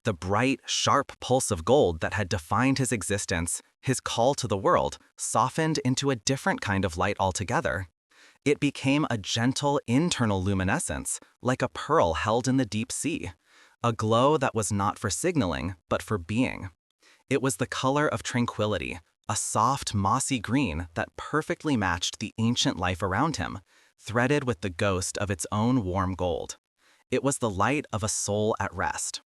The bright, sharp pulse of gold that had defined his existence, his call to the world, softened into a different kind of light altogether. It became a gentle internal luminescence, like a pearl held in the deep sea, a glow that was not for signaling, but for being. It was the color of tranquility, a soft, mossy green that perfectly matched the ancient life around him, threaded with the ghost of its own warm gold. It was the light of a soul at rest.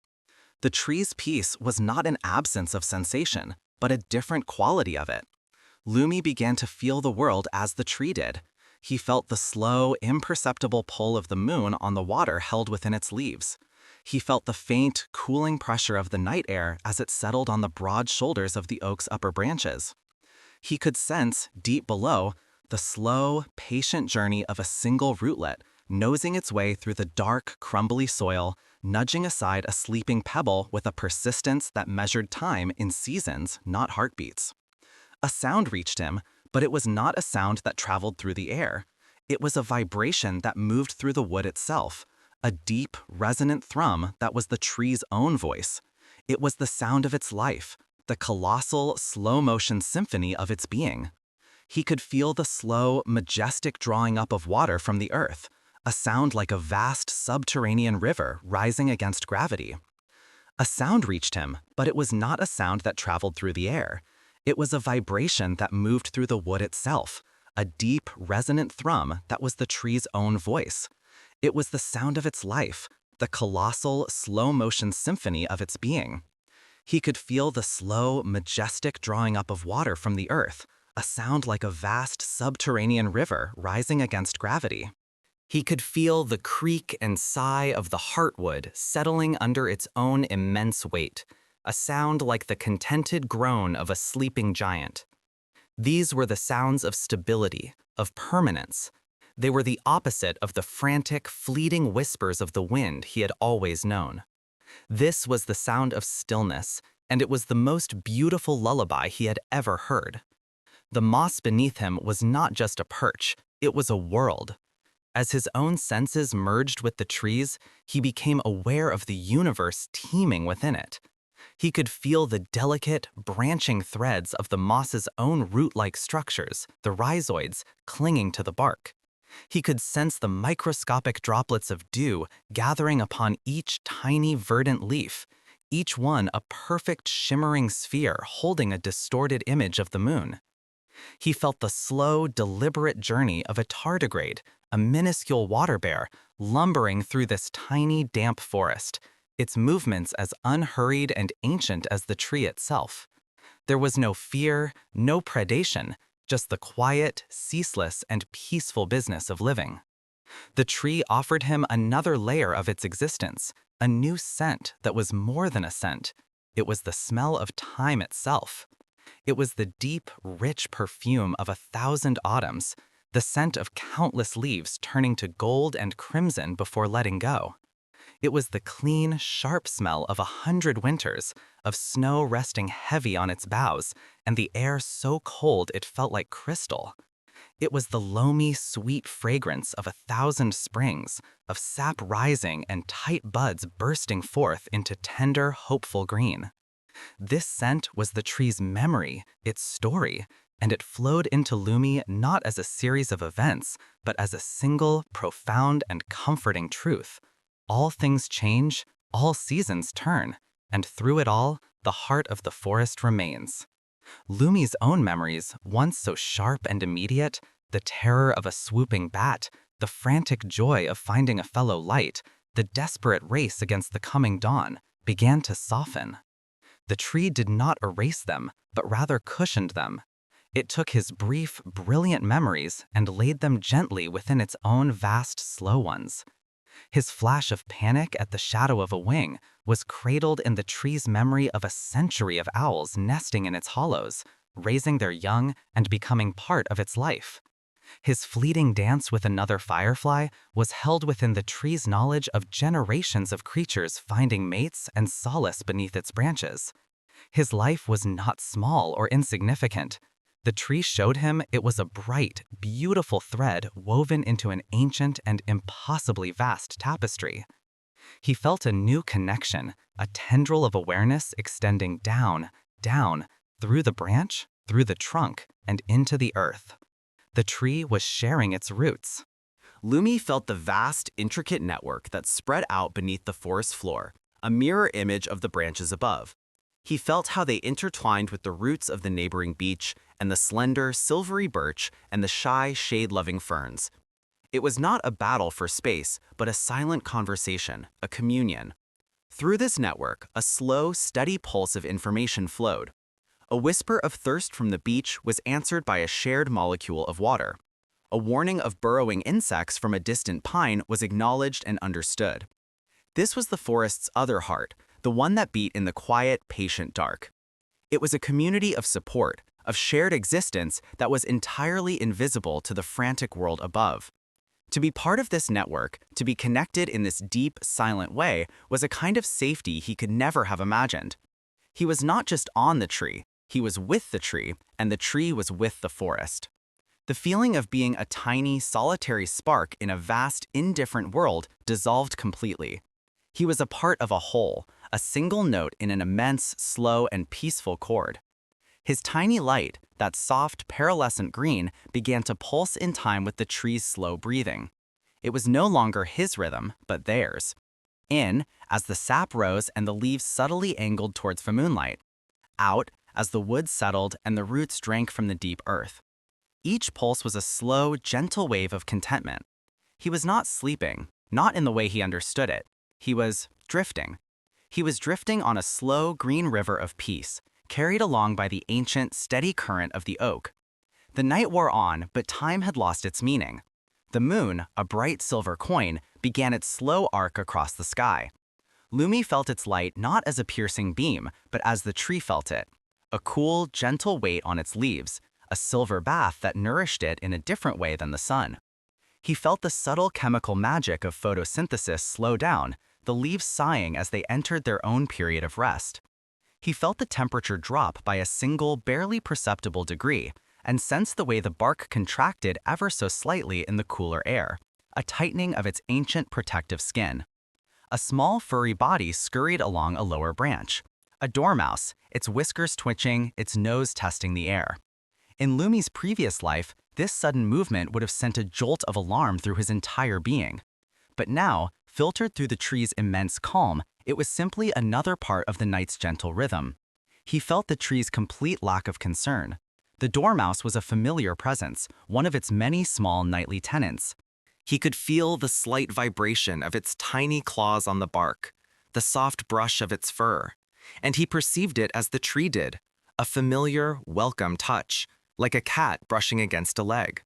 The tree's peace was not an absence of sensation, but a different quality of it. Lumi began to feel the world as the tree did. He felt the slow, imperceptible pull of the moon on the water held within its leaves. He felt the faint, cooling pressure of the night air as it settled on the broad shoulders of the oak's upper branches. He could sense, deep below, the slow, patient journey of a single rootlet, nosing its way through the dark, crumbly soil, nudging aside a sleeping pebble with a persistence that measured time in seasons, not heartbeats. A sound reached him, but it was not a sound that traveled through the air. It was a vibration that moved through the wood itself, a deep, resonant thrum that was the tree's own voice. It was the sound of its life, the colossal, slow-motion symphony of its being. He could feel the slow, majestic drawing up of water from the earth, a sound like a vast subterranean river rising against gravity. A sound reached him, but it was not a sound that traveled through the air. It was a vibration that moved through the wood itself, a deep, resonant thrum that was the tree's own voice. It was the sound of its life, the colossal, slow-motion symphony of its being. He could feel the slow, majestic drawing up of water from the earth, a sound like a vast subterranean river rising against gravity. He could feel the creak and sigh of the heartwood settling under its own immense weight, a sound like the contented groan of a sleeping giant. These were the sounds of stability, of permanence. They were the opposite of the frantic, fleeting whispers of the wind he had always known. This was the sound of stillness, and it was the most beautiful lullaby he had ever heard. The moss beneath him was not just a perch, it was a world. As his own senses merged with the trees, he became aware of the universe teeming within it. He could feel the delicate, branching threads of the moss's own root-like structures, the rhizoids, clinging to the bark. He could sense the microscopic droplets of dew gathering upon each tiny verdant leaf, each one a perfect shimmering sphere holding a distorted image of the moon. He felt the slow, deliberate journey of a tardigrade, a minuscule water bear, lumbering through this tiny, damp forest, its movements as unhurried and ancient as the tree itself. There was no fear, no predation, just the quiet, ceaseless, and peaceful business of living. The tree offered him another layer of its existence, a new scent that was more than a scent. It was the smell of time itself. It was the deep, rich perfume of 1,000 autumns, the scent of countless leaves turning to gold and crimson before letting go. It was the clean, sharp smell of 100 winters, of snow resting heavy on its boughs, and the air so cold it felt like crystal. It was the loamy, sweet fragrance of 1,000 springs, of sap rising and tight buds bursting forth into tender, hopeful green. This scent was the tree's memory, its story, and it flowed into Lumi not as a series of events, but as a single, profound, and comforting truth. All things change, all seasons turn, and through it all, the heart of the forest remains. Lumi's own memories, once so sharp and immediate, the terror of a swooping bat, the frantic joy of finding a fellow light, the desperate race against the coming dawn, began to soften. The tree did not erase them, but rather cushioned them. It took his brief, brilliant memories and laid them gently within its own vast, slow ones. His flash of panic at the shadow of a wing was cradled in the tree's memory of a century of owls nesting in its hollows, raising their young and becoming part of its life. His fleeting dance with another firefly was held within the tree's knowledge of generations of creatures finding mates and solace beneath its branches. His life was not small or insignificant. The tree showed him it was a bright, beautiful thread woven into an ancient and impossibly vast tapestry. He felt a new connection, a tendril of awareness extending down, down, through the branch, through the trunk, and into the earth. The tree was sharing its roots. Lumi felt the vast, intricate network that spread out beneath the forest floor, a mirror image of the branches above. He felt how they intertwined with the roots of the neighboring beech and the slender, silvery birch and the shy, shade-loving ferns. It was not a battle for space, but a silent conversation, a communion. Through this network, a slow, steady pulse of information flowed. A whisper of thirst from the beech was answered by a shared molecule of water. A warning of burrowing insects from a distant pine was acknowledged and understood. This was the forest's other heart, the one that beat in the quiet, patient dark. It was a community of support, of shared existence that was entirely invisible to the frantic world above. To be part of this network, to be connected in this deep, silent way, was a kind of safety he could never have imagined. He was not just on the tree, he was with the tree, and the tree was with the forest. The feeling of being a tiny, solitary spark in a vast, indifferent world dissolved completely. He was a part of a whole, a single note in an immense, slow, and peaceful chord. His tiny light, that soft, pearlescent green, began to pulse in time with the tree's slow breathing. It was no longer his rhythm, but theirs. In, as the sap rose and the leaves subtly angled towards the moonlight. Out, as the wood settled and the roots drank from the deep earth. Each pulse was a slow, gentle wave of contentment. He was not sleeping, not in the way he understood it. He was drifting. He was drifting on a slow, green river of peace, carried along by the ancient, steady current of the oak. The night wore on, but time had lost its meaning. The moon, a bright silver coin, began its slow arc across the sky. Lumi felt its light not as a piercing beam, but as the tree felt it. A cool, gentle weight on its leaves, a silver bath that nourished it in a different way than the sun. He felt the subtle chemical magic of photosynthesis slow down, the leaves sighing as they entered their own period of rest. He felt the temperature drop by a single, barely perceptible degree, and sensed the way the bark contracted ever so slightly in the cooler air, a tightening of its ancient protective skin. A small furry body scurried along a lower branch. A dormouse, its whiskers twitching, its nose testing the air. In Lumi's previous life, this sudden movement would have sent a jolt of alarm through his entire being. But now, filtered through the tree's immense calm, it was simply another part of the night's gentle rhythm. He felt the tree's complete lack of concern. The dormouse was a familiar presence, one of its many small nightly tenants. He could feel the slight vibration of its tiny claws on the bark, the soft brush of its fur, and he perceived it as the tree did, a familiar, welcome touch, like a cat brushing against a leg.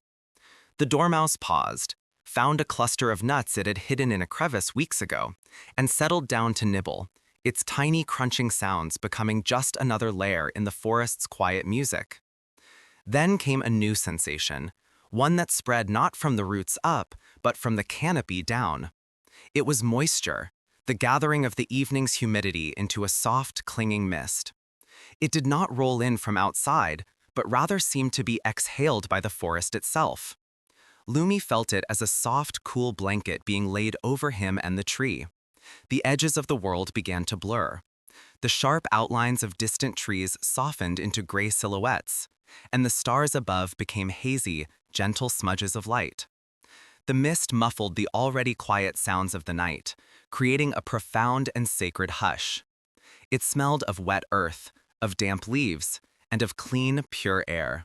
The dormouse paused, found a cluster of nuts it had hidden in a crevice weeks ago, and settled down to nibble, its tiny crunching sounds becoming just another layer in the forest's quiet music. Then came a new sensation, one that spread not from the roots up, but from the canopy down. It was moisture, the gathering of the evening's humidity into a soft, clinging mist. It did not roll in from outside, but rather seemed to be exhaled by the forest itself. Lumi felt it as a soft, cool blanket being laid over him and the tree. The edges of the world began to blur. The sharp outlines of distant trees softened into gray silhouettes, and the stars above became hazy, gentle smudges of light. The mist muffled the already quiet sounds of the night, creating a profound and sacred hush. It smelled of wet earth, of damp leaves, and of clean, pure air.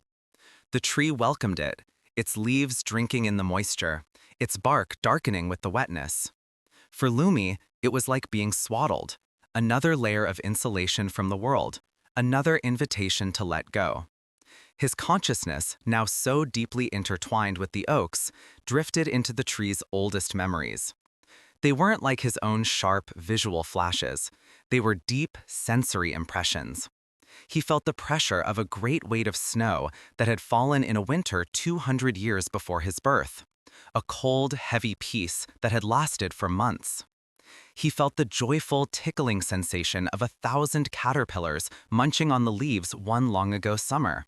The tree welcomed it, its leaves drinking in the moisture, its bark darkening with the wetness. For Lumi, it was like being swaddled, another layer of insulation from the world, another invitation to let go. His consciousness, now so deeply intertwined with the oaks, drifted into the tree's oldest memories. They weren't like his own sharp, visual flashes. They were deep, sensory impressions. He felt the pressure of a great weight of snow that had fallen in a winter 200 years before his birth, a cold, heavy peace that had lasted for months. He felt the joyful, tickling sensation of 1,000 caterpillars munching on the leaves one long ago summer,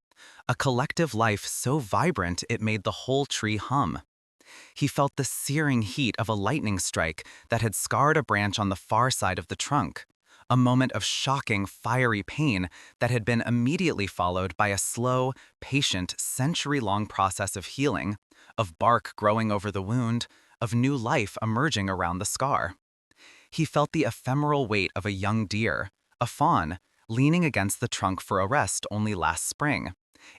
a collective life so vibrant it made the whole tree hum. He felt the searing heat of a lightning strike that had scarred a branch on the far side of the trunk, a moment of shocking, fiery pain that had been immediately followed by a slow, patient, century-long process of healing, of bark growing over the wound, of new life emerging around the scar. He felt the ephemeral weight of a young deer, a fawn, leaning against the trunk for a rest only last spring,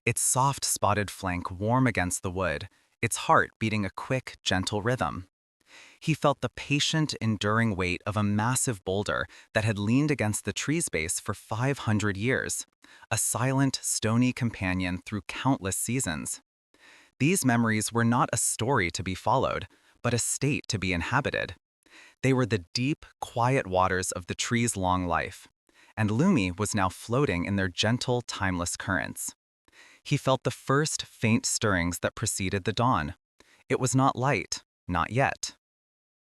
its soft spotted flank warm against the wood, its heart beating a quick, gentle rhythm. He felt the patient, enduring weight of a massive boulder that had leaned against the tree's base for 500 years, a silent, stony companion through countless seasons. These memories were not a story to be followed, but a state to be inhabited. They were the deep, quiet waters of the tree's long life, and Lumi was now floating in their gentle, timeless currents. He felt the first faint stirrings that preceded the dawn. It was not light, not yet.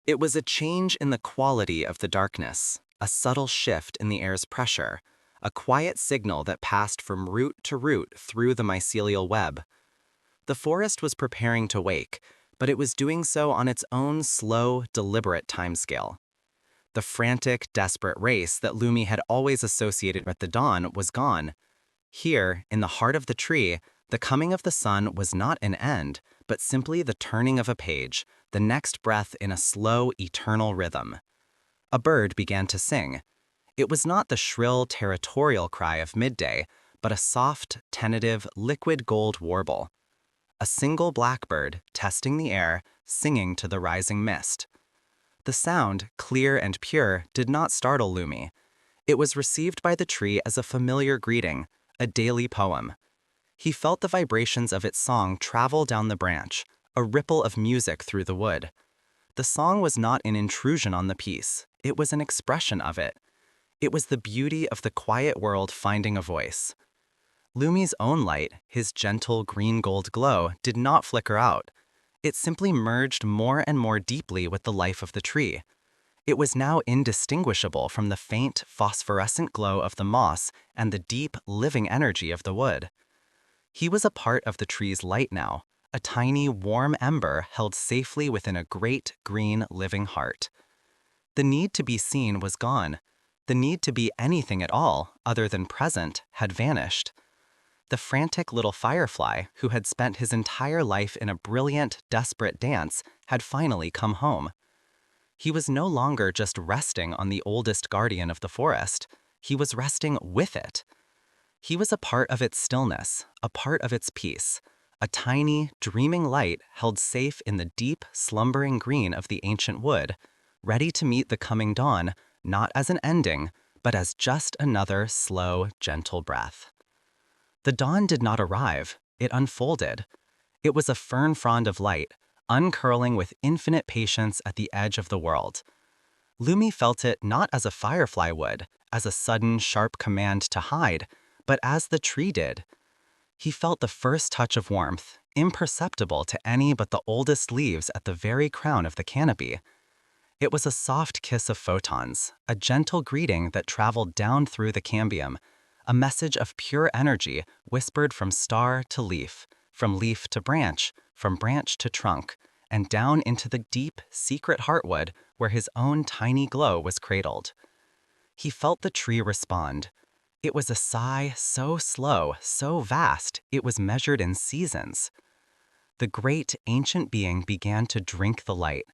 It was a change in the quality of the darkness, a subtle shift in the air's pressure, a quiet signal that passed from root to root through the mycelial web. The forest was preparing to wake, but it was doing so on its own slow, deliberate timescale. The frantic, desperate race that Lumi had always associated with the dawn was gone. Here, in the heart of the tree, the coming of the sun was not an end, but simply the turning of a page, the next breath in a slow, eternal rhythm. A bird began to sing. It was not the shrill, territorial cry of midday, but a soft, tentative, liquid gold warble. A single blackbird, testing the air, singing to the rising mist. The sound, clear and pure, did not startle Lumi. It was received by the tree as a familiar greeting, a daily poem. He felt the vibrations of its song travel down the branch, a ripple of music through the wood. The song was not an intrusion on the peace, it was an expression of it. It was the beauty of the quiet world finding a voice. Lumi's own light, his gentle green-gold glow, did not flicker out. It simply merged more and more deeply with the life of the tree. It was now indistinguishable from the faint, phosphorescent glow of the moss and the deep, living energy of the wood. He was a part of the tree's light now, a tiny, warm ember held safely within a great, green, living heart. The need to be seen was gone. The need to be anything at all, other than present, had vanished. The frantic little firefly, who had spent his entire life in a brilliant, desperate dance, had finally come home. He was no longer just resting on the oldest guardian of the forest. He was resting with it. He was a part of its stillness, a part of its peace, a tiny, dreaming light held safe in the deep, slumbering green of the ancient wood, ready to meet the coming dawn, not as an ending, but as just another slow, gentle breath. The dawn did not arrive, it unfolded. It was a fern frond of light, uncurling with infinite patience at the edge of the world. Lumi felt it not as a firefly would, as a sudden, sharp command to hide, but as the tree did. He felt the first touch of warmth, imperceptible to any but the oldest leaves at the very crown of the canopy. It was a soft kiss of photons, a gentle greeting that traveled down through the cambium, a message of pure energy whispered from star to leaf, from leaf to branch, from branch to trunk, and down into the deep, secret heartwood where his own tiny glow was cradled. He felt the tree respond. It was a sigh so slow, so vast, it was measured in seasons. The great, ancient being began to drink the light.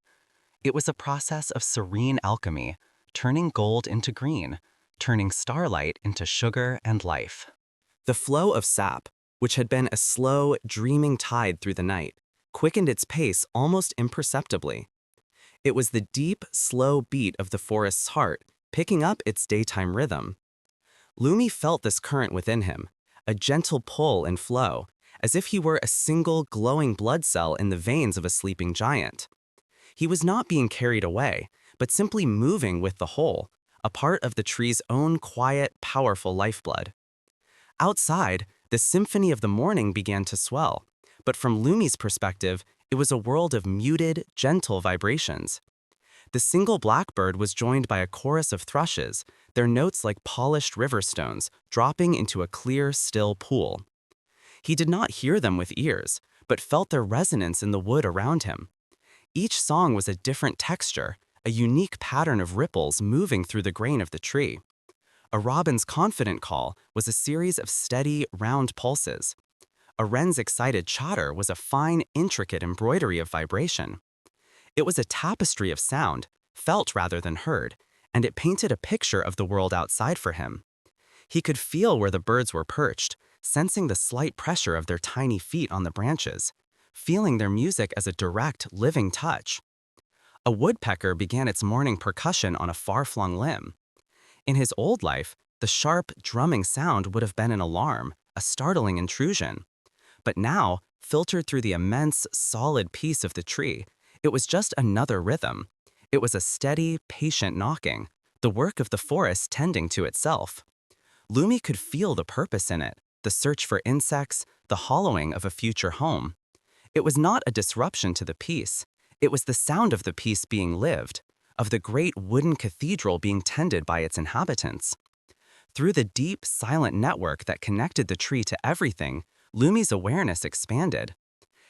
It was a process of serene alchemy, turning gold into green, turning starlight into sugar and life. The flow of sap, which had been a slow, dreaming tide through the night, quickened its pace almost imperceptibly. It was the deep, slow beat of the forest's heart, picking up its daytime rhythm. Lumi felt this current within him, a gentle pull and flow, as if he were a single glowing blood cell in the veins of a sleeping giant. He was not being carried away, but simply moving with the whole, a part of the tree's own quiet, powerful lifeblood. Outside, the symphony of the morning began to swell, but from Lumi's perspective, it was a world of muted, gentle vibrations. The single blackbird was joined by a chorus of thrushes, their notes like polished river stones, dropping into a clear, still pool. He did not hear them with ears, but felt their resonance in the wood around him. Each song was a different texture, a unique pattern of ripples moving through the grain of the tree. A robin's confident call was a series of steady, round pulses. A wren's excited chatter was a fine, intricate embroidery of vibration. It was a tapestry of sound, felt rather than heard, and it painted a picture of the world outside for him. He could feel where the birds were perched, sensing the slight pressure of their tiny feet on the branches, feeling their music as a direct, living touch. A woodpecker began its morning percussion on a far-flung limb. In his old life, the sharp, drumming sound would have been an alarm, a startling intrusion. But now, filtered through the immense, solid piece of the tree, it was just another rhythm. It was a steady, patient knocking, the work of the forest tending to itself. Lumi could feel the purpose in it, the search for insects, the hollowing of a future home. It was not a disruption to the peace. It was the sound of the peace being lived, of the great wooden cathedral being tended by its inhabitants. Through the deep, silent network that connected the tree to everything, Lumi's awareness expanded.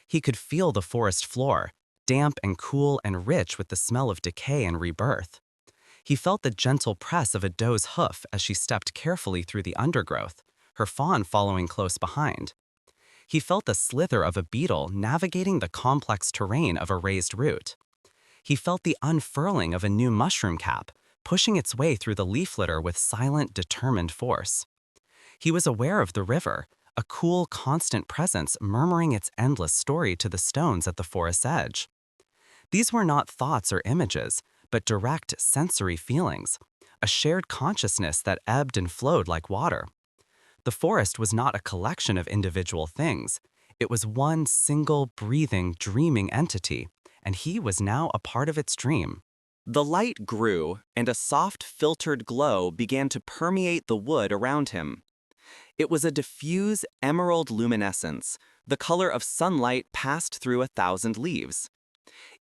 He could feel the forest floor, damp and cool and rich with the smell of decay and rebirth. He felt the gentle press of a doe's hoof as she stepped carefully through the undergrowth, her fawn following close behind. He felt the slither of a beetle navigating the complex terrain of a raised root. He felt the unfurling of a new mushroom cap, pushing its way through the leaf litter with silent, determined force. He was aware of the river, a cool, constant presence murmuring its endless story to the stones at the forest's edge. These were not thoughts or images, but direct sensory feelings, a shared consciousness that ebbed and flowed like water. The forest was not a collection of individual things. It was one single, breathing, dreaming entity, and he was now a part of its dream. The light grew, and a soft, filtered glow began to permeate the wood around him. It was a diffuse, emerald luminescence, the color of sunlight passed through 1,000 leaves.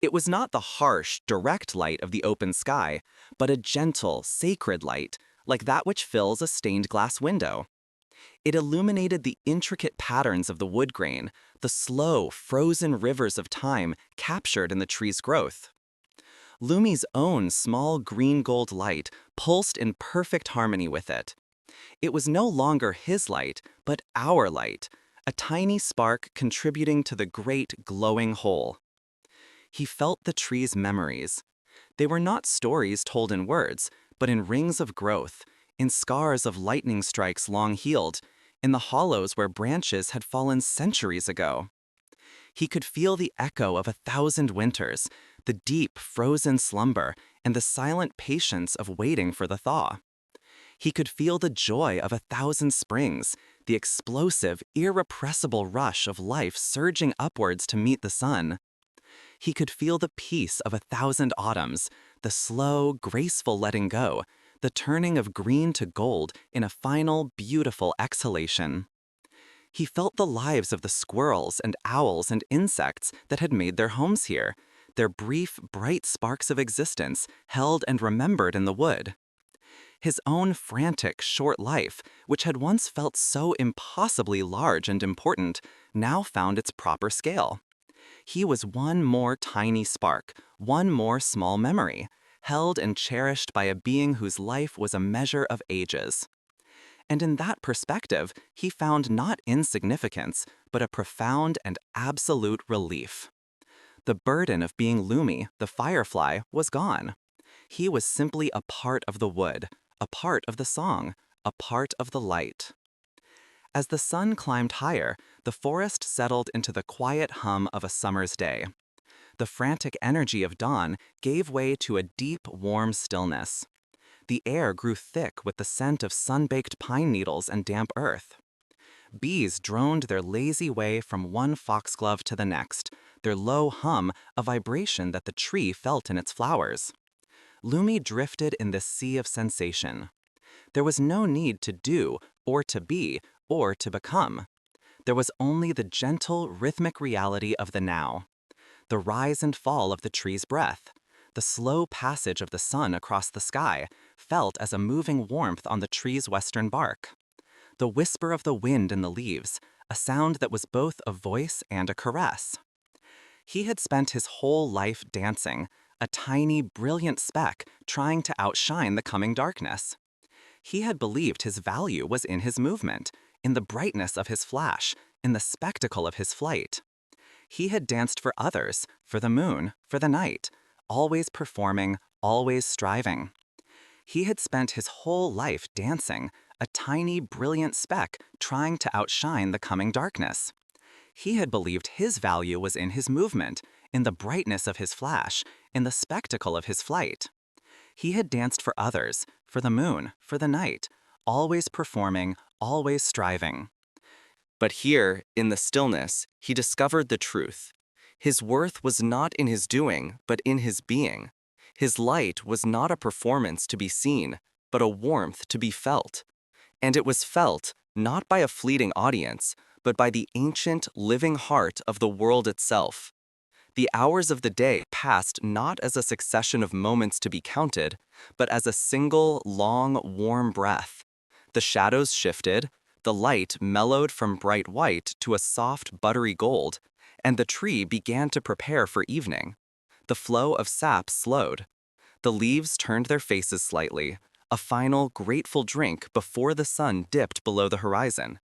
It was not the harsh, direct light of the open sky, but a gentle, sacred light, like that which fills a stained glass window. It illuminated the intricate patterns of the wood grain, the slow, frozen rivers of time captured in the tree's growth. Lumi's own small green-gold light pulsed in perfect harmony with it. It was no longer his light, but our light, a tiny spark contributing to the great glowing whole. He felt the tree's memories. They were not stories told in words, but in rings of growth, in scars of lightning strikes long healed, in the hollows where branches had fallen centuries ago. He could feel the echo of 1,000 winters, the deep, frozen slumber, and the silent patience of waiting for the thaw. He could feel the joy of 1,000 springs, the explosive, irrepressible rush of life surging upwards to meet the sun. He could feel the peace of 1,000 autumns, the slow, graceful letting go, the turning of green to gold in a final, beautiful exhalation. He felt the lives of the squirrels and owls and insects that had made their homes here, their brief, bright sparks of existence held and remembered in the wood. His own frantic, short life, which had once felt so impossibly large and important, now found its proper scale. He was one more tiny spark, one more small memory, held and cherished by a being whose life was a measure of ages. And in that perspective, he found not insignificance, but a profound and absolute relief. The burden of being Lumi, the firefly, was gone. He was simply a part of the wood, a part of the song, a part of the light. As the sun climbed higher, the forest settled into the quiet hum of a summer's day. The frantic energy of dawn gave way to a deep, warm stillness. The air grew thick with the scent of sun-baked pine needles and damp earth. Bees droned their lazy way from one foxglove to the next, their low hum a vibration that the tree felt in its flowers. Lumi drifted in this sea of sensation. There was no need to do, or to be, or to become. There was only the gentle, rhythmic reality of the now. The rise and fall of the tree's breath, the slow passage of the sun across the sky, felt as a moving warmth on the tree's western bark. The whisper of the wind in the leaves, a sound that was both a voice and a caress. He had spent his whole life dancing, a tiny, brilliant speck trying to outshine the coming darkness. He had believed his value was in his movement, in the brightness of his flash, in the spectacle of his flight. He had danced for others, for the moon, for the night, always performing, always striving. He had spent his whole life dancing, a tiny, brilliant speck trying to outshine the coming darkness. He had believed his value was in his movement, in the brightness of his flash, in the spectacle of his flight. He had danced for others, for the moon, for the night, always performing, always striving. But here, in the stillness, he discovered the truth. His worth was not in his doing, but in his being. His light was not a performance to be seen, but a warmth to be felt. And it was felt, not by a fleeting audience, but by the ancient, living heart of the world itself. The hours of the day passed not as a succession of moments to be counted, but as a single, long, warm breath. The shadows shifted, the light mellowed from bright white to a soft, buttery gold, and the tree began to prepare for evening. The flow of sap slowed. The leaves turned their faces slightly, a final, grateful drink before the sun dipped below the horizon.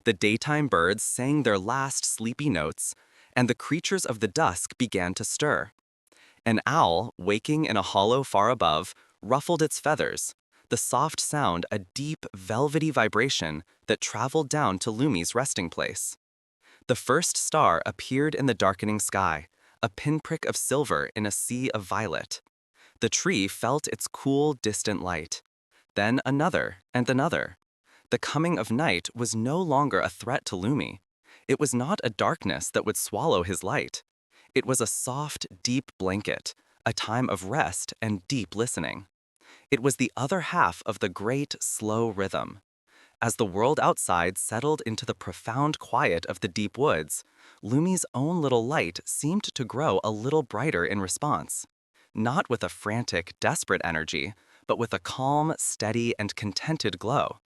The daytime birds sang their last sleepy notes, and the creatures of the dusk began to stir. An owl, waking in a hollow far above, ruffled its feathers, the soft sound a deep, velvety vibration that traveled down to Lumi's resting place. The first star appeared in the darkening sky, a pinprick of silver in a sea of violet. The tree felt its cool, distant light. Then another and another. The coming of night was no longer a threat to Lumi. It was not a darkness that would swallow his light. It was a soft, deep blanket, a time of rest and deep listening. It was the other half of the great, slow rhythm. As the world outside settled into the profound quiet of the deep woods, Lumi's own little light seemed to grow a little brighter in response. Not with a frantic, desperate energy, but with a calm, steady, and contented glow.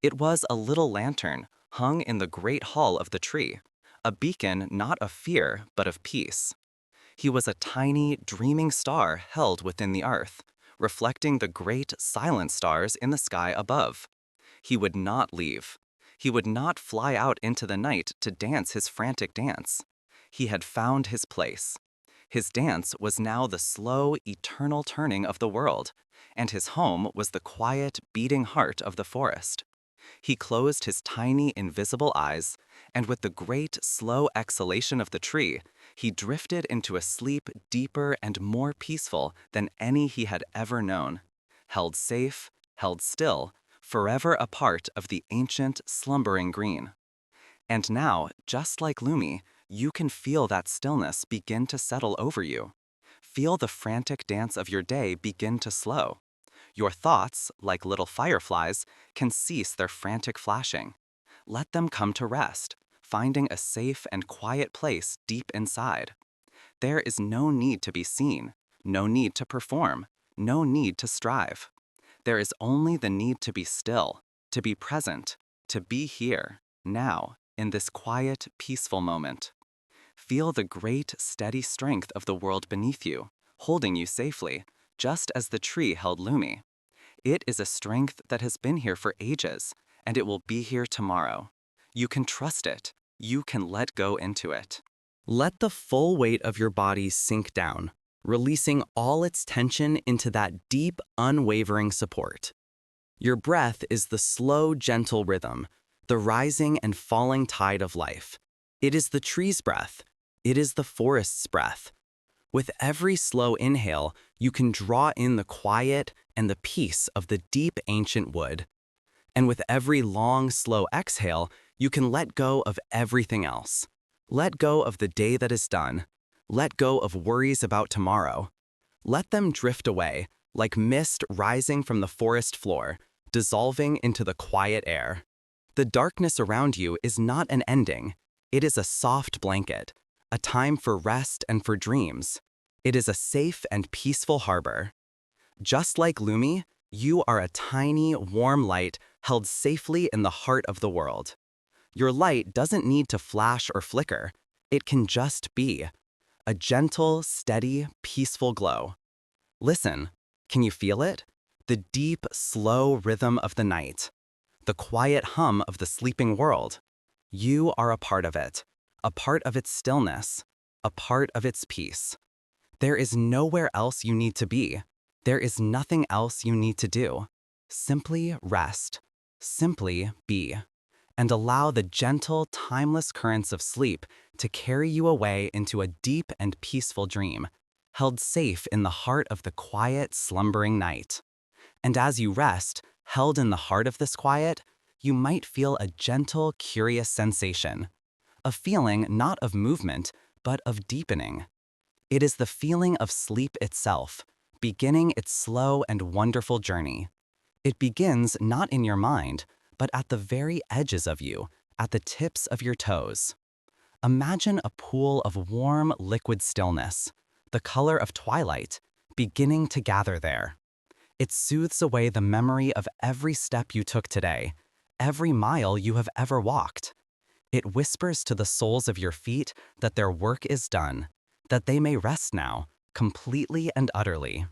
It was a little lantern hung in the great hall of the tree, a beacon not of fear, but of peace. He was a tiny, dreaming star held within the earth, reflecting the great, silent stars in the sky above. He would not leave. He would not fly out into the night to dance his frantic dance. He had found his place. His dance was now the slow, eternal turning of the world, and his home was the quiet, beating heart of the forest. He closed his tiny, invisible eyes, and with the great, slow exhalation of the tree, he drifted into a sleep deeper and more peaceful than any he had ever known. Held safe, held still, forever a part of the ancient, slumbering green. And now, just like Lumi, you can feel that stillness begin to settle over you. Feel the frantic dance of your day begin to slow. Your thoughts, like little fireflies, can cease their frantic flashing. Let them come to rest, finding a safe and quiet place deep inside. There is no need to be seen, no need to perform, no need to strive. There is only the need to be still, to be present, to be here, now, in this quiet, peaceful moment. Feel the great, steady strength of the world beneath you, holding you safely, just as the tree held Lumi. It is a strength that has been here for ages, and it will be here tomorrow. You can trust it. You can let go into it. Let the full weight of your body sink down, releasing all its tension into that deep, unwavering support. Your breath is the slow, gentle rhythm, the rising and falling tide of life. It is the tree's breath. It is the forest's breath. With every slow inhale, you can draw in the quiet and the peace of the deep ancient wood. And with every long, slow exhale, you can let go of everything else. Let go of the day that is done. Let go of worries about tomorrow. Let them drift away, like mist rising from the forest floor, dissolving into the quiet air. The darkness around you is not an ending. It is a soft blanket, a time for rest and for dreams. It is a safe and peaceful harbor. Just like Lumi, you are a tiny, warm light held safely in the heart of the world. Your light doesn't need to flash or flicker. It can just be. A gentle, steady, peaceful glow. Listen, can you feel it? The deep, slow rhythm of the night. The quiet hum of the sleeping world. You are a part of it, a part of its stillness, a part of its peace. There is nowhere else you need to be. There is nothing else you need to do. Simply rest. Simply be. And allow the gentle, timeless currents of sleep to carry you away into a deep and peaceful dream, held safe in the heart of the quiet, slumbering night. And as you rest, held in the heart of this quiet, you might feel a gentle, curious sensation. A feeling not of movement, but of deepening. It is the feeling of sleep itself, beginning its slow and wonderful journey. It begins not in your mind, but at the very edges of you, at the tips of your toes. Imagine a pool of warm, liquid stillness, the color of twilight, beginning to gather there. It soothes away the memory of every step you took today, every mile you have ever walked. It whispers to the soles of your feet that their work is done, that they may rest now, completely and utterly.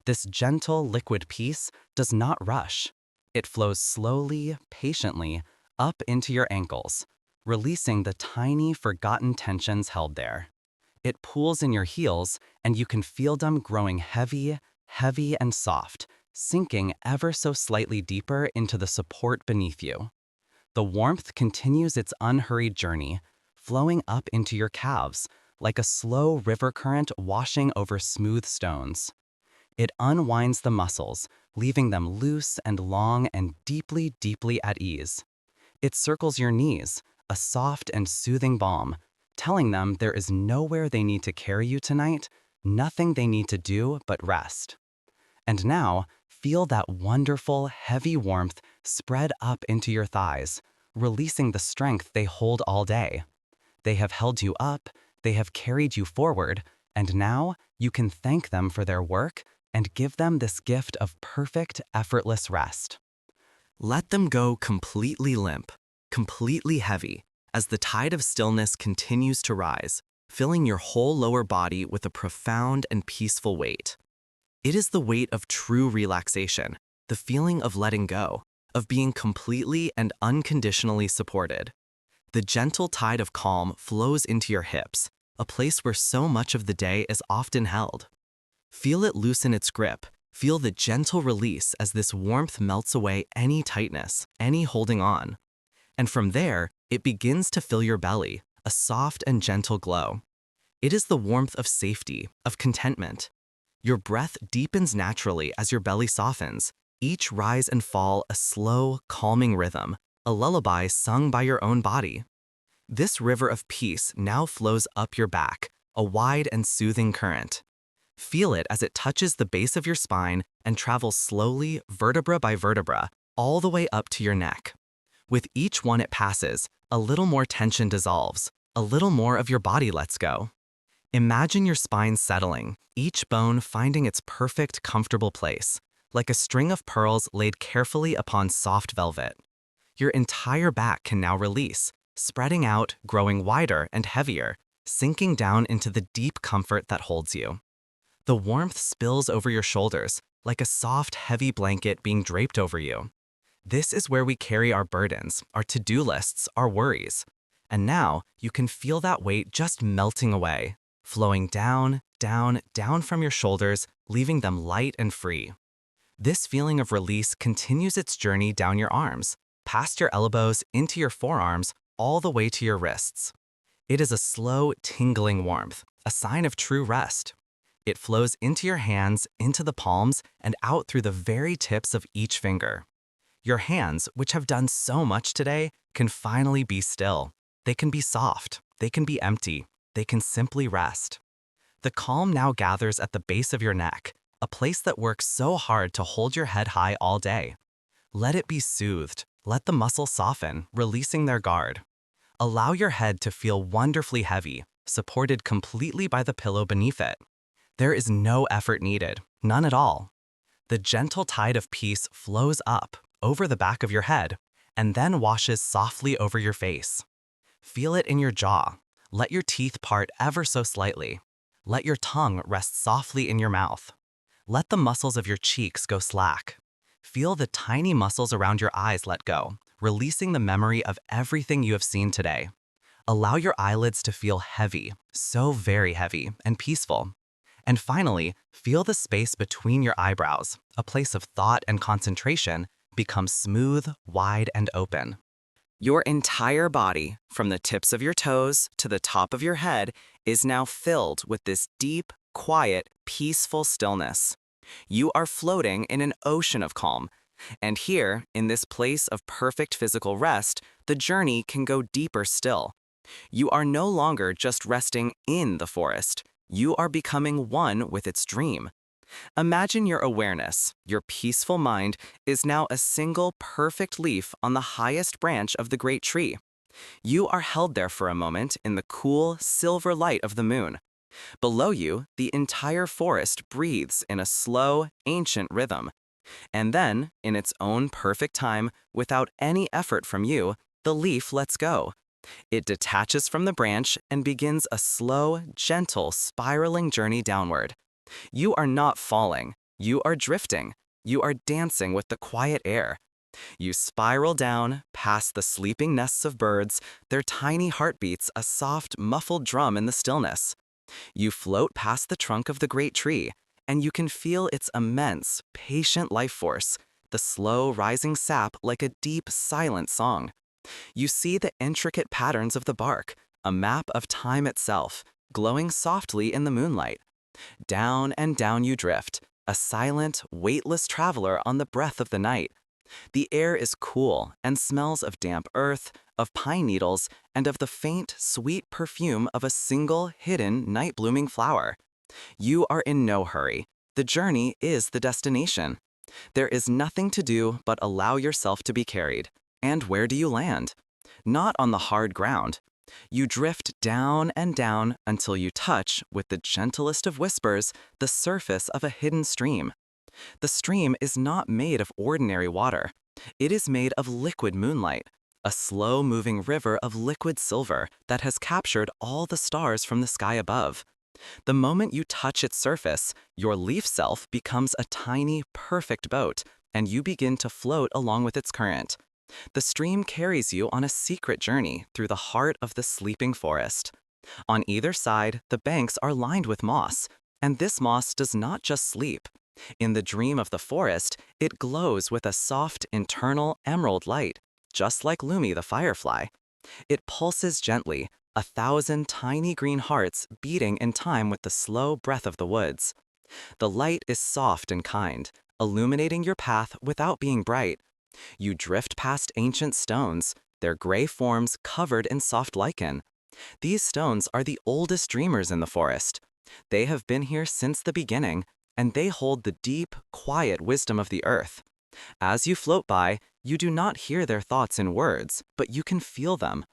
This gentle, liquid peace does not rush. It flows slowly, patiently, up into your ankles, releasing the tiny, forgotten tensions held there. It pools in your heels, and you can feel them growing heavy, heavy and soft, sinking ever so slightly deeper into the support beneath you. The warmth continues its unhurried journey, flowing up into your calves, like a slow river current washing over smooth stones. It unwinds the muscles, leaving them loose and long and deeply, deeply at ease. It circles your knees, a soft and soothing balm, telling them there is nowhere they need to carry you tonight, nothing they need to do but rest. And now, Feel that wonderful, heavy warmth spread up into your thighs, releasing the strength they hold all day. They have held you up, they have carried you forward, and now you can thank them for their work and give them this gift of perfect, effortless rest. Let them go completely limp, completely heavy, as the tide of stillness continues to rise, filling your whole lower body with a profound and peaceful weight. It is the weight of true relaxation, the feeling of letting go, of being completely and unconditionally supported. The gentle tide of calm flows into your hips, a place where so much of the day is often held. Feel it loosen its grip. Feel the gentle release as this warmth melts away any tightness, any holding on. And from there, it begins to fill your belly, a soft and gentle glow. It is the warmth of safety, of contentment. Your breath deepens naturally as your belly softens, each rise and fall a slow, calming rhythm, a lullaby sung by your own body. This river of peace now flows up your back, a wide and soothing current. Feel it as it touches the base of your spine and travels slowly, vertebra by vertebra, all the way up to your neck. With each one it passes, a little more tension dissolves, a little more of your body lets go. Imagine your spine settling, each bone finding its perfect, comfortable place, like a string of pearls laid carefully upon soft velvet. Your entire back can now release, spreading out, growing wider and heavier, sinking down into the deep comfort that holds you. The warmth spills over your shoulders, like a soft, heavy blanket being draped over you. This is where we carry our burdens, our to-do lists, our worries. And now you can feel that weight just melting away, flowing down, down, down from your shoulders, leaving them light and free. This feeling of release continues its journey down your arms, past your elbows, into your forearms, all the way to your wrists. It is a slow, tingling warmth, a sign of true rest. It flows into your hands, into the palms, and out through the very tips of each finger. Your hands, which have done so much today, can finally be still. They can be soft. They can be empty. They can simply rest. The calm now gathers at the base of your neck, a place that works so hard to hold your head high all day. Let it be soothed. Let the muscles soften, releasing their guard. Allow your head to feel wonderfully heavy, supported completely by the pillow beneath it. There is no effort needed, none at all. The gentle tide of peace flows up, over the back of your head, and then washes softly over your face. Feel it in your jaw. Let your teeth part ever so slightly. Let your tongue rest softly in your mouth. Let the muscles of your cheeks go slack. Feel the tiny muscles around your eyes let go, releasing the memory of everything you have seen today. Allow your eyelids to feel heavy, so very heavy and peaceful. And finally, feel the space between your eyebrows, a place of thought and concentration, become smooth, wide, and open. Your entire body, from the tips of your toes to the top of your head, is now filled with this deep, quiet, peaceful stillness. You are floating in an ocean of calm. And here, in this place of perfect physical rest, the journey can go deeper still. You are no longer just resting in the forest. You are becoming one with its dream. Imagine your awareness, your peaceful mind, is now a single perfect leaf on the highest branch of the great tree. You are held there for a moment in the cool, silver light of the moon. Below you, the entire forest breathes in a slow, ancient rhythm. And then, in its own perfect time, without any effort from you, the leaf lets go. It detaches from the branch and begins a slow, gentle, spiraling journey downward. You are not falling. You are drifting. You are dancing with the quiet air. You spiral down, past the sleeping nests of birds, their tiny heartbeats a soft, muffled drum in the stillness. You float past the trunk of the great tree, and you can feel its immense, patient life force, the slow, rising sap like a deep, silent song. You see the intricate patterns of the bark, a map of time itself, glowing softly in the moonlight. Down and down you drift, a silent, weightless traveler on the breath of the night. The air is cool and smells of damp earth, of pine needles, and of the faint, sweet perfume of a single, hidden, night-blooming flower. You are in no hurry. The journey is the destination. There is nothing to do but allow yourself to be carried. And where do you land? Not on the hard ground. You drift down and down until you touch, with the gentlest of whispers, the surface of a hidden stream. The stream is not made of ordinary water. It is made of liquid moonlight, a slow-moving river of liquid silver that has captured all the stars from the sky above. The moment you touch its surface, your leaf self becomes a tiny, perfect boat, and you begin to float along with its current. The stream carries you on a secret journey through the heart of the sleeping forest. On either side, the banks are lined with moss, and this moss does not just sleep. In the dream of the forest, it glows with a soft, internal emerald light, just like Lumi the firefly. It pulses gently, 1,000 tiny green hearts beating in time with the slow breath of the woods. The light is soft and kind, illuminating your path without being bright. You drift past ancient stones, their gray forms covered in soft lichen. These stones are the oldest dreamers in the forest. They have been here since the beginning, and they hold the deep, quiet wisdom of the earth. As you float by, you do not hear their thoughts in words, but you can feel them.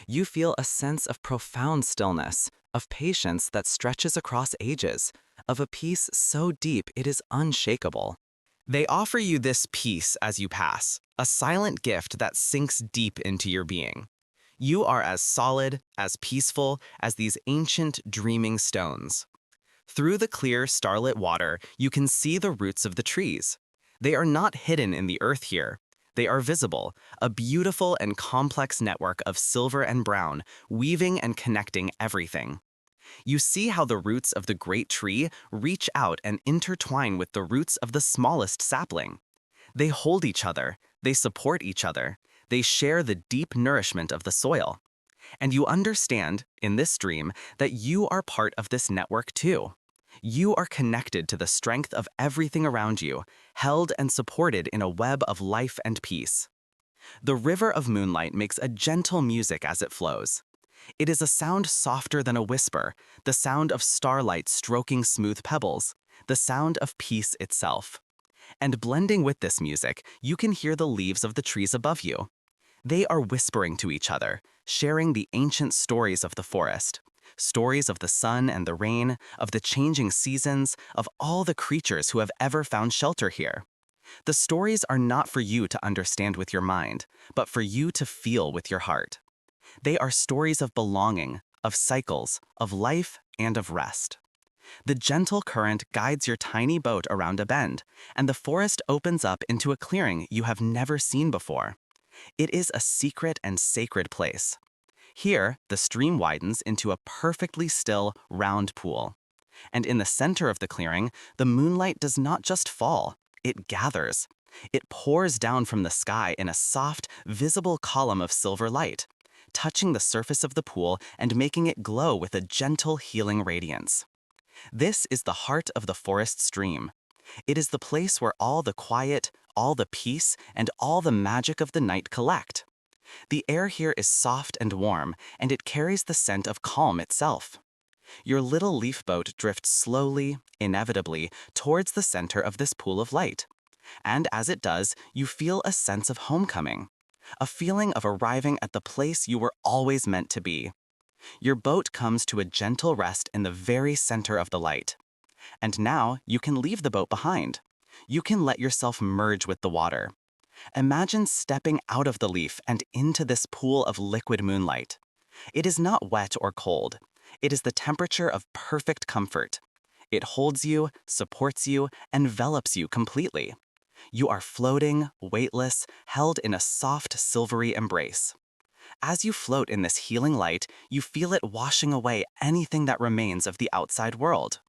You feel a sense of profound stillness, of patience that stretches across ages, of a peace so deep it is unshakable. They offer you this peace as you pass, a silent gift that sinks deep into your being. You are as solid, as peaceful as these ancient dreaming stones. Through the clear, starlit water, you can see the roots of the trees. They are not hidden in the earth here. They are visible, a beautiful and complex network of silver and brown, weaving and connecting everything. You see how the roots of the great tree reach out and intertwine with the roots of the smallest sapling. They hold each other, they support each other, they share the deep nourishment of the soil. And you understand, in this dream, that you are part of this network too. You are connected to the strength of everything around you, held and supported in a web of life and peace. The river of moonlight makes a gentle music as it flows. It is a sound softer than a whisper, the sound of starlight stroking smooth pebbles, the sound of peace itself. And blending with this music, you can hear the leaves of the trees above you. They are whispering to each other, sharing the ancient stories of the forest. Stories of the sun and the rain, of the changing seasons, of all the creatures who have ever found shelter here. The stories are not for you to understand with your mind, but for you to feel with your heart. They are stories of belonging, of cycles, of life, and of rest. The gentle current guides your tiny boat around a bend, and the forest opens up into a clearing you have never seen before. It is a secret and sacred place. Here, the stream widens into a perfectly still, round pool. And in the center of the clearing, the moonlight does not just fall, it gathers. It pours down from the sky in a soft, visible column of silver light, touching the surface of the pool and making it glow with a gentle, healing radiance. This is the heart of the forest stream. It is the place where all the quiet, all the peace, and all the magic of the night collect. The air here is soft and warm, and it carries the scent of calm itself. Your little leaf boat drifts slowly, inevitably, towards the center of this pool of light. And as it does, you feel a sense of homecoming, a feeling of arriving at the place you were always meant to be. Your boat comes to a gentle rest in the very center of the light. And now you can leave the boat behind. You can let yourself merge with the water. Imagine stepping out of the leaf and into this pool of liquid moonlight. It is not wet or cold. It is the temperature of perfect comfort. It holds you, supports you, envelops you completely. You are floating, weightless, held in a soft, silvery embrace. As you float in this healing light, you feel it washing away anything that remains of the outside world.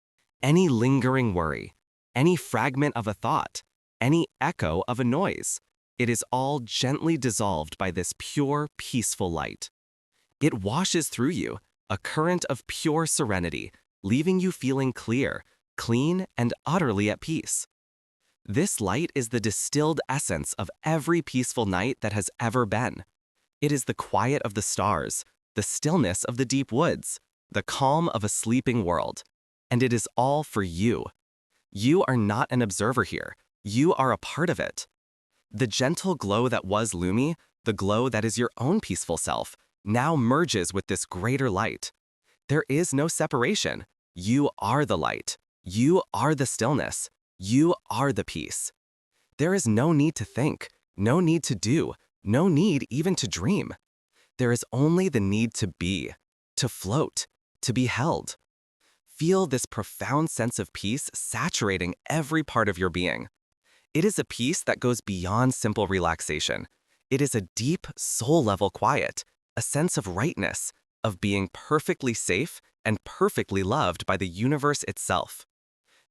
Any lingering worry, any fragment of a thought, any echo of a noise. It is all gently dissolved by this pure, peaceful light. It washes through you, a current of pure serenity, leaving you feeling clear, clean, and utterly at peace. This light is the distilled essence of every peaceful night that has ever been. It is the quiet of the stars, the stillness of the deep woods, the calm of a sleeping world. And it is all for you. You are not an observer here. You are a part of it. The gentle glow that was Lumi, the glow that is your own peaceful self, now merges with this greater light. There is no separation. You are the light. You are the stillness. You are the peace. There is no need to think, no need to do, no need even to dream. There is only the need to be, to float, to be held. Feel this profound sense of peace saturating every part of your being. It is a peace that goes beyond simple relaxation. It is a deep, soul-level quiet, a sense of rightness, of being perfectly safe and perfectly loved by the universe itself.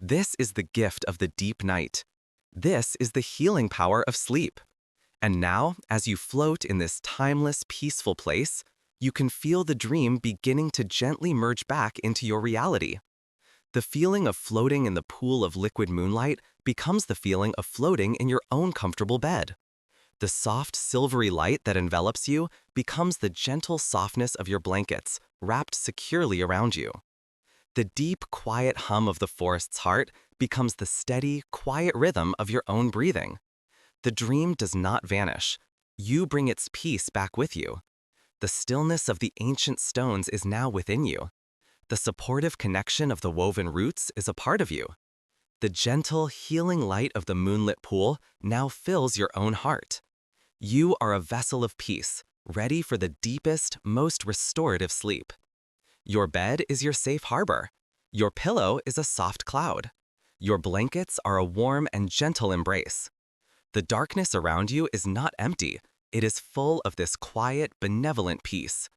This is the gift of the deep night. This is the healing power of sleep. And now, as you float in this timeless, peaceful place, you can feel the dream beginning to gently merge back into your reality. The feeling of floating in the pool of liquid moonlight becomes the feeling of floating in your own comfortable bed. The soft, silvery light that envelops you becomes the gentle softness of your blankets, wrapped securely around you. The deep, quiet hum of the forest's heart becomes the steady, quiet rhythm of your own breathing. The dream does not vanish. You bring its peace back with you. The stillness of the ancient stones is now within you. The supportive connection of the woven roots is a part of you. The gentle, healing light of the moonlit pool now fills your own heart. You are a vessel of peace, ready for the deepest, most restorative sleep. Your bed is your safe harbor. Your pillow is a soft cloud. Your blankets are a warm and gentle embrace. The darkness around you is not empty. It is full of this quiet, benevolent peace.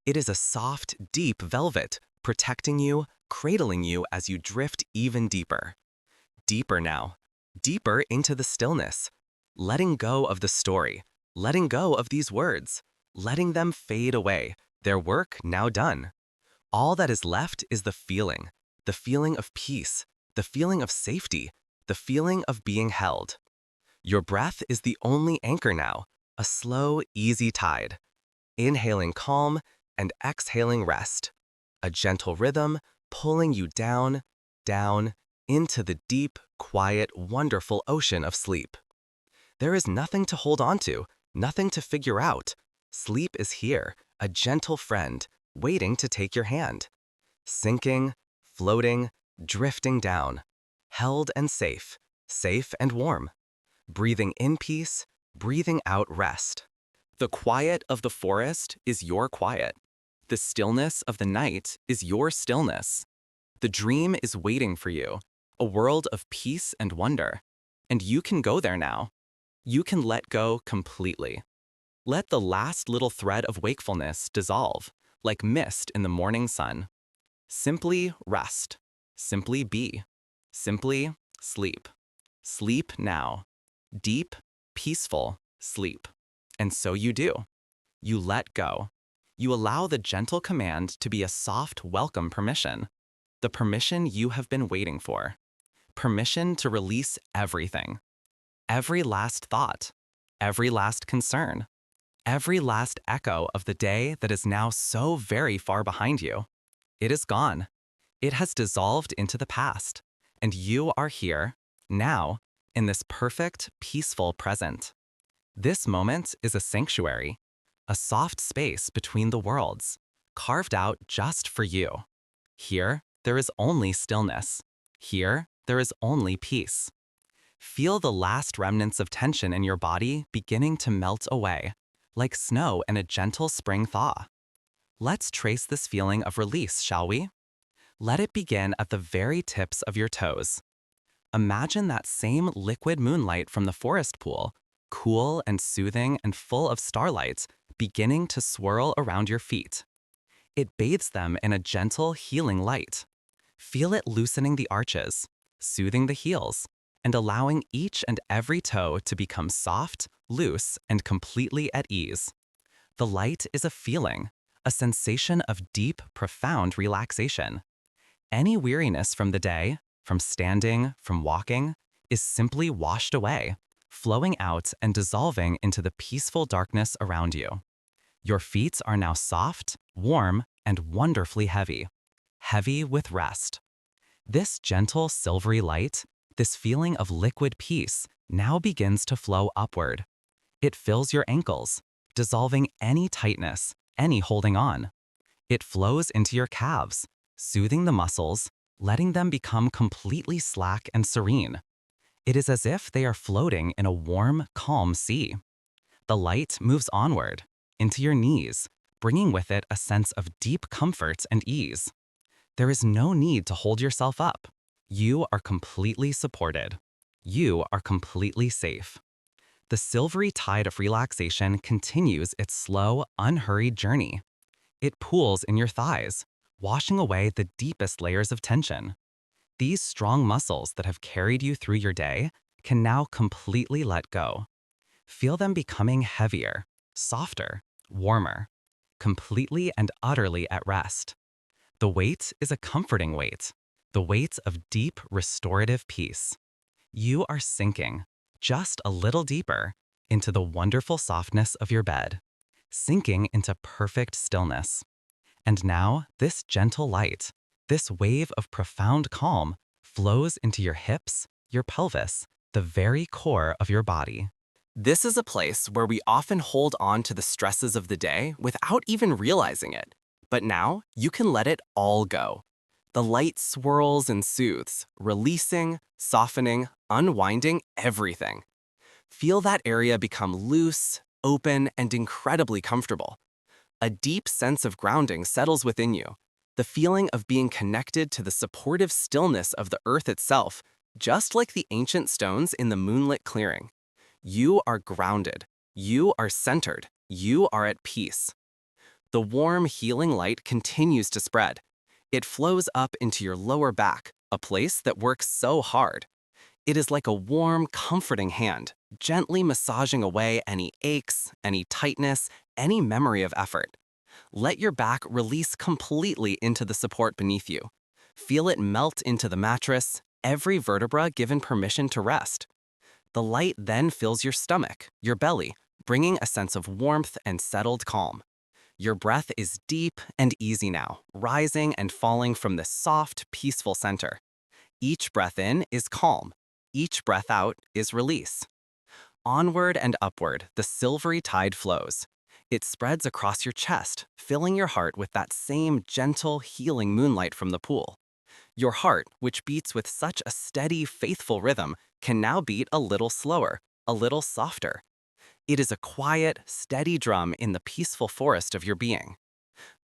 It is a soft, deep velvet, protecting you, cradling you as you drift even deeper. Deeper now. Deeper into the stillness. Letting go of the story. Letting go of these words. Letting them fade away. Their work now done. All that is left is the feeling of peace, the feeling of safety, the feeling of being held. Your breath is the only anchor now, a slow, easy tide. Inhaling calm and exhaling rest. A gentle rhythm pulling you down, down, into the deep, quiet, wonderful ocean of sleep. There is nothing to hold on to, nothing to figure out. Sleep is here, a gentle friend, waiting to take your hand. Sinking, floating, drifting down. Held and safe, safe and warm. Breathing in peace, breathing out rest. The quiet of the forest is your quiet. The stillness of the night is your stillness. The dream is waiting for you, a world of peace and wonder. And you can go there now. You can let go completely. Let the last little thread of wakefulness dissolve, like mist in the morning sun. Simply rest. Simply be. Simply sleep. Sleep now. Deep, peaceful sleep. And so you do. You let go. You allow the gentle command to be a soft, welcome permission. The permission you have been waiting for. Permission to release everything. Every last thought. Every last concern. Every last echo of the day that is now so very far behind you. It is gone. It has dissolved into the past. And you are here, now, in this perfect, peaceful present. This moment is a sanctuary, a soft space between the worlds, carved out just for you. Here, there is only stillness. Here, there is only peace. Feel the last remnants of tension in your body beginning to melt away, like snow in a gentle spring thaw. Let's trace this feeling of release, shall we? Let it begin at the very tips of your toes. Imagine that same liquid moonlight from the forest pool, cool and soothing and full of starlight, beginning to swirl around your feet. It bathes them in a gentle, healing light. Feel it loosening the arches, soothing the heels, and allowing each and every toe to become soft, loose, and completely at ease. The light is a feeling, a sensation of deep, profound relaxation. Any weariness from the day, from standing, from walking, is simply washed away, flowing out and dissolving into the peaceful darkness around you. Your feet are now soft, warm, and wonderfully heavy, heavy with rest. This gentle silvery light, This feeling of liquid peace now begins to flow upward. It fills your ankles, dissolving any tightness, any holding on. It flows into your calves, soothing the muscles, letting them become completely slack and serene. It is as if they are floating in a warm, calm sea. The light moves onward, into your knees, bringing with it a sense of deep comfort and ease. There is no need to hold yourself up. You are completely supported. You are completely safe. The silvery tide of relaxation continues its slow, unhurried journey. It pools in your thighs, washing away the deepest layers of tension. These strong muscles that have carried you through your day can now completely let go. Feel them becoming heavier, softer, warmer, completely and utterly at rest. The weight is a comforting weight, the weight of deep, restorative peace. You are sinking, just a little deeper, into the wonderful softness of your bed, sinking into perfect stillness. And now, this gentle light, this wave of profound calm, flows into your hips, your pelvis, the very core of your body. This is a place where we often hold on to the stresses of the day without even realizing it. But now, you can let it all go. The light swirls and soothes, releasing, softening, unwinding everything. Feel that area become loose, open, and incredibly comfortable. A deep sense of grounding settles within you, the feeling of being connected to the supportive stillness of the earth itself, just like the ancient stones in the moonlit clearing. You are grounded. You are centered. You are at peace. The warm, healing light continues to spread. It flows up into your lower back, a place that works so hard. It is like a warm, comforting hand, gently massaging away any aches, any tightness, any memory of effort. Let your back release completely into the support beneath you. Feel it melt into the mattress, every vertebra given permission to rest. The light then fills your stomach, your belly, bringing a sense of warmth and settled calm. Your breath is deep and easy now, rising and falling from this soft, peaceful center. Each breath in is calm. Each breath out is release. Onward and upward, the silvery tide flows. It spreads across your chest, filling your heart with that same gentle, healing moonlight from the pool. Your heart, which beats with such a steady, faithful rhythm, can now beat a little slower, a little softer. It is a quiet, steady drum in the peaceful forest of your being.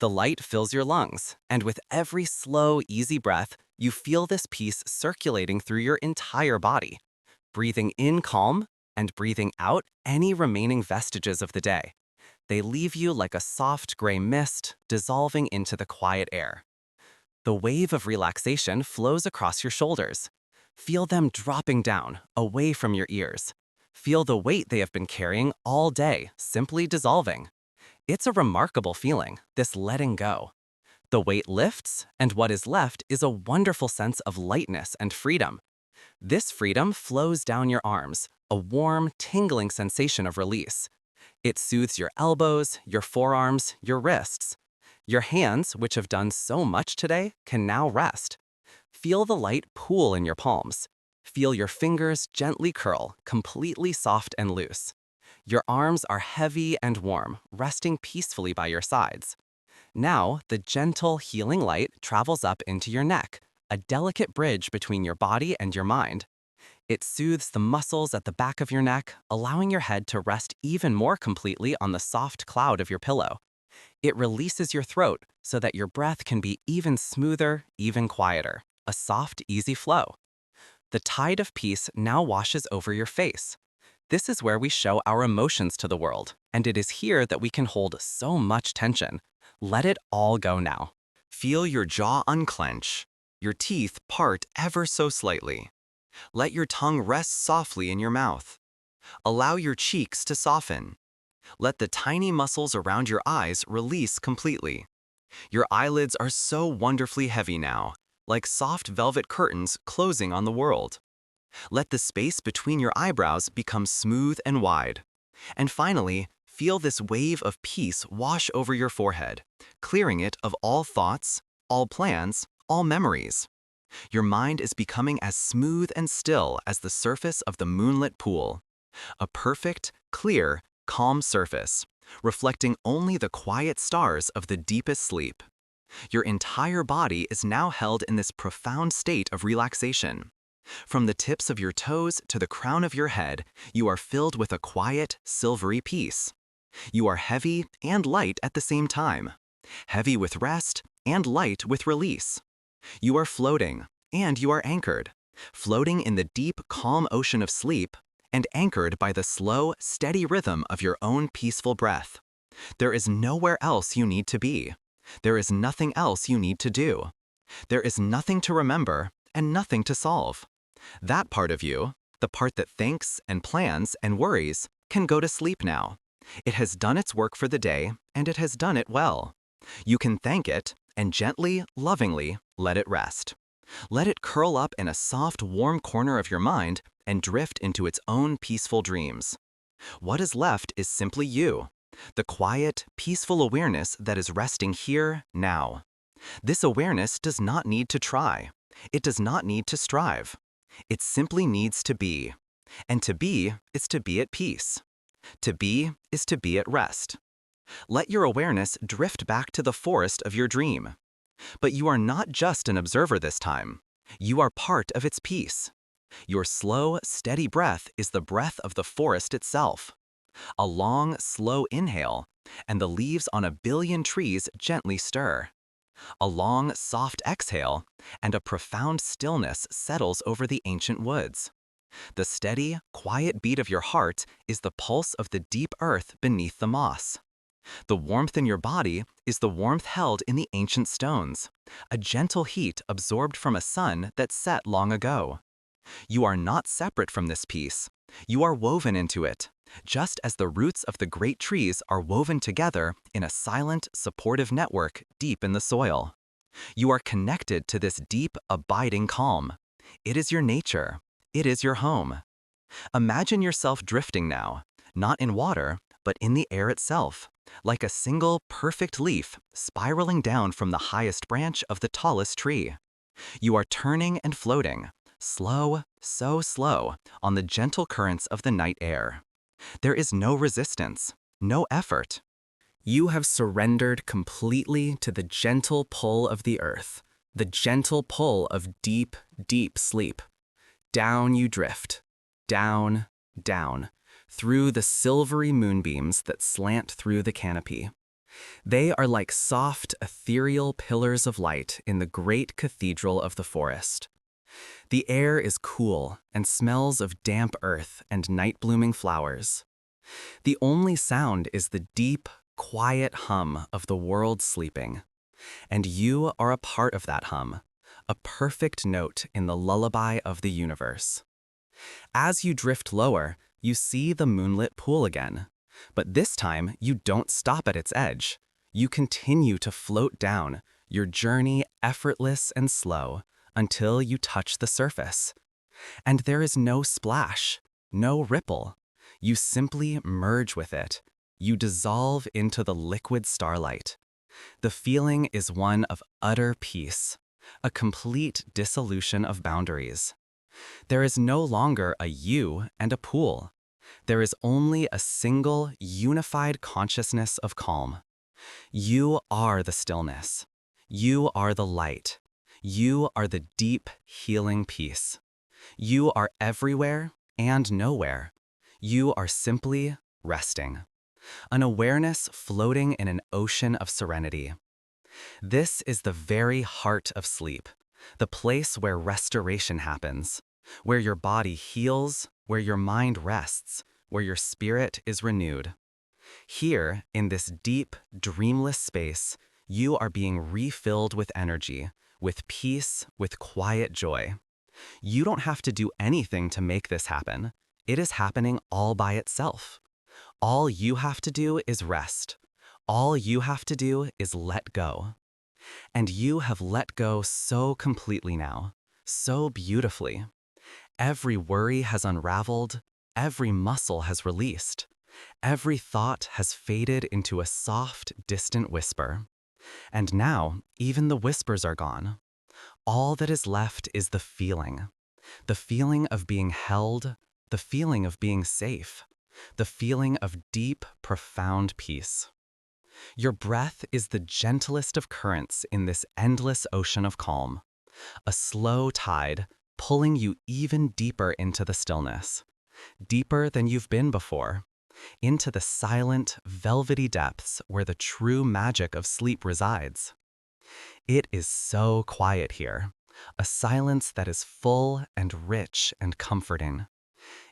The light fills your lungs, and with every slow, easy breath, you feel this peace circulating through your entire body, breathing in calm and breathing out any remaining vestiges of the day. They leave you like a soft gray mist dissolving into the quiet air. The wave of relaxation flows across your shoulders. Feel them dropping down, away from your ears. Feel the weight they have been carrying all day, simply dissolving. It's a remarkable feeling, this letting go. The weight lifts, and what is left is a wonderful sense of lightness and freedom. This freedom flows down your arms, a warm, tingling sensation of release. It soothes your elbows, your forearms, your wrists. Your hands, which have done so much today, can now rest. Feel the light pool in your palms. Feel your fingers gently curl, completely soft and loose. Your arms are heavy and warm, resting peacefully by your sides. Now, the gentle, healing light travels up into your neck, a delicate bridge between your body and your mind. It soothes the muscles at the back of your neck, allowing your head to rest even more completely on the soft cloud of your pillow. It releases your throat so that your breath can be even smoother, even quieter, a soft, easy flow. The tide of peace now washes over your face. This is where we show our emotions to the world, and it is here that we can hold so much tension. Let it all go now. Feel your jaw unclench, your teeth part ever so slightly. Let your tongue rest softly in your mouth. Allow your cheeks to soften. Let the tiny muscles around your eyes release completely. Your eyelids are so wonderfully heavy now, like soft velvet curtains closing on the world. Let the space between your eyebrows become smooth and wide. And finally, feel this wave of peace wash over your forehead, clearing it of all thoughts, all plans, all memories. Your mind is becoming as smooth and still as the surface of the moonlit pool. A perfect, clear, calm surface, reflecting only the quiet stars of the deepest sleep. Your entire body is now held in this profound state of relaxation. From the tips of your toes to the crown of your head, you are filled with a quiet, silvery peace. You are heavy and light at the same time. Heavy with rest and light with release. You are floating and you are anchored. Floating in the deep, calm ocean of sleep and anchored by the slow, steady rhythm of your own peaceful breath. There is nowhere else you need to be. There is nothing else you need to do. There is nothing to remember and nothing to solve. That part of you, the part that thinks and plans and worries, can go to sleep now. It has done its work for the day, and it has done it well. You can thank it and gently, lovingly let it rest. Let it curl up in a soft, warm corner of your mind and drift into its own peaceful dreams. What is left is simply you, the quiet, peaceful awareness that is resting here, now. This awareness does not need to try. It does not need to strive. It simply needs to be. And to be is to be at peace. To be is to be at rest. Let your awareness drift back to the forest of your dream. But you are not just an observer this time. You are part of its peace. Your slow, steady breath is the breath of the forest itself. A long, slow inhale, and the leaves on a billion trees gently stir. A long, soft exhale, and a profound stillness settles over the ancient woods. The steady, quiet beat of your heart is the pulse of the deep earth beneath the moss. The warmth in your body is the warmth held in the ancient stones, a gentle heat absorbed from a sun that set long ago. You are not separate from this peace. You are woven into it, just as the roots of the great trees are woven together in a silent, supportive network deep in the soil. You are connected to this deep, abiding calm. It is your nature. It is your home. Imagine yourself drifting now, not in water, but in the air itself, like a single, perfect leaf spiraling down from the highest branch of the tallest tree. You are turning and floating, slow, so slow, on the gentle currents of the night air. There is no resistance, no effort. You have surrendered completely to the gentle pull of the earth, the gentle pull of deep, deep sleep. Down you drift, down, down, through the silvery moonbeams that slant through the canopy. They are like soft, ethereal pillars of light in the great cathedral of the forest. The air is cool and smells of damp earth and night-blooming flowers. The only sound is the deep, quiet hum of the world sleeping. And you are a part of that hum, a perfect note in the lullaby of the universe. As you drift lower, you see the moonlit pool again. But this time, you don't stop at its edge. You continue to float down, your journey effortless and slow, until you touch the surface. And there is no splash, no ripple. You simply merge with it. You dissolve into the liquid starlight. The feeling is one of utter peace, a complete dissolution of boundaries. There is no longer a you and a pool. There is only a single, unified consciousness of calm. You are the stillness. You are the light. You are the deep, healing peace. You are everywhere and nowhere. You are simply resting. An awareness floating in an ocean of serenity. This is the very heart of sleep, the place where restoration happens, where your body heals, where your mind rests, where your spirit is renewed. Here, in this deep, dreamless space, you are being refilled with energy, with peace, with quiet joy. You don't have to do anything to make this happen. It is happening all by itself. All you have to do is rest. All you have to do is let go. And you have let go so completely now, so beautifully. Every worry has unraveled, every muscle has released, every thought has faded into a soft, distant whisper. And now, even the whispers are gone. All that is left is the feeling of being held, the feeling of being safe, the feeling of deep, profound peace. Your breath is the gentlest of currents in this endless ocean of calm, a slow tide pulling you even deeper into the stillness, deeper than you've been before, into the silent, velvety depths where the true magic of sleep resides. It is so quiet here, a silence that is full and rich and comforting.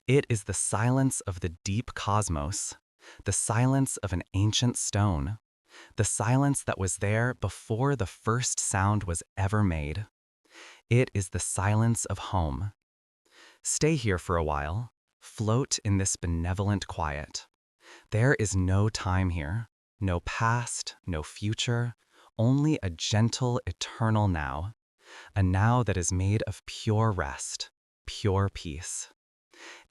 It is the silence of the deep cosmos, the silence of an ancient stone, the silence that was there before the first sound was ever made. It is the silence of home. Stay here for a while, float in this benevolent quiet. There is no time here, no past, no future, only a gentle, eternal now, a now that is made of pure rest, pure peace.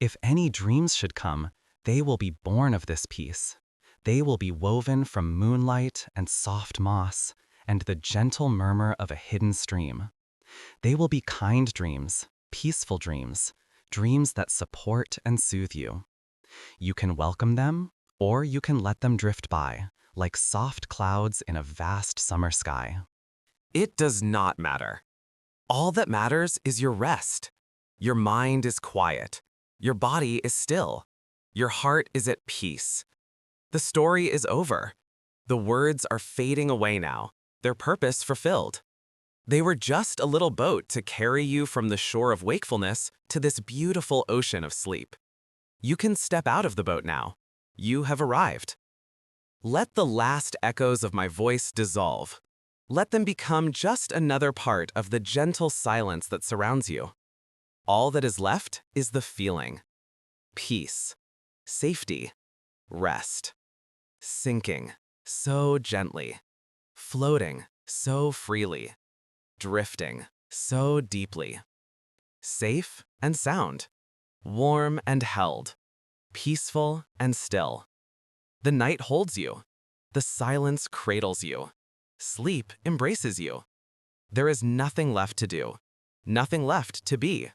If any dreams should come, they will be born of this peace. They will be woven from moonlight and soft moss and the gentle murmur of a hidden stream. They will be kind dreams, peaceful dreams, dreams that support and soothe you. You can welcome them, or you can let them drift by, like soft clouds in a vast summer sky. It does not matter. All that matters is your rest. Your mind is quiet. Your body is still. Your heart is at peace. The story is over. The words are fading away now, their purpose fulfilled. They were just a little boat to carry you from the shore of wakefulness to this beautiful ocean of sleep. You can step out of the boat now. You have arrived. Let the last echoes of my voice dissolve. Let them become just another part of the gentle silence that surrounds you. All that is left is the feeling. Peace, safety, rest. Sinking so gently, floating so freely, drifting so deeply. Safe and sound, warm and held, peaceful and still. The night holds you. The silence cradles you. Sleep embraces you. There is nothing left to do, nothing left to be,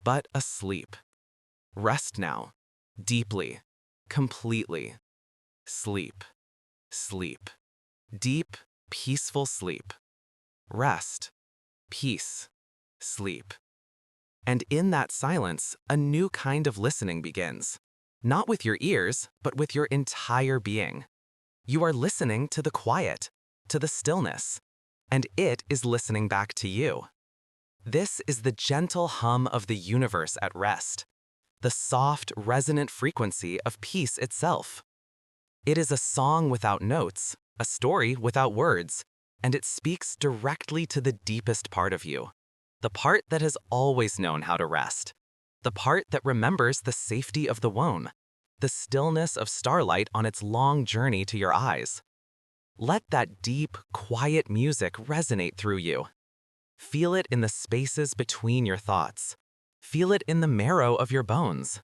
but asleep. Rest now, deeply, completely. Sleep, sleep, deep, peaceful sleep. Rest, peace, sleep. And in that silence, a new kind of listening begins. Not with your ears, but with your entire being. You are listening to the quiet, to the stillness, and it is listening back to you. This is the gentle hum of the universe at rest, the soft, resonant frequency of peace itself. It is a song without notes, a story without words, and it speaks directly to the deepest part of you, the part that has always known how to rest, the part that remembers the safety of the womb, the stillness of starlight on its long journey to your eyes. Let that deep, quiet music resonate through you. Feel it in the spaces between your thoughts. Feel it in the marrow of your bones.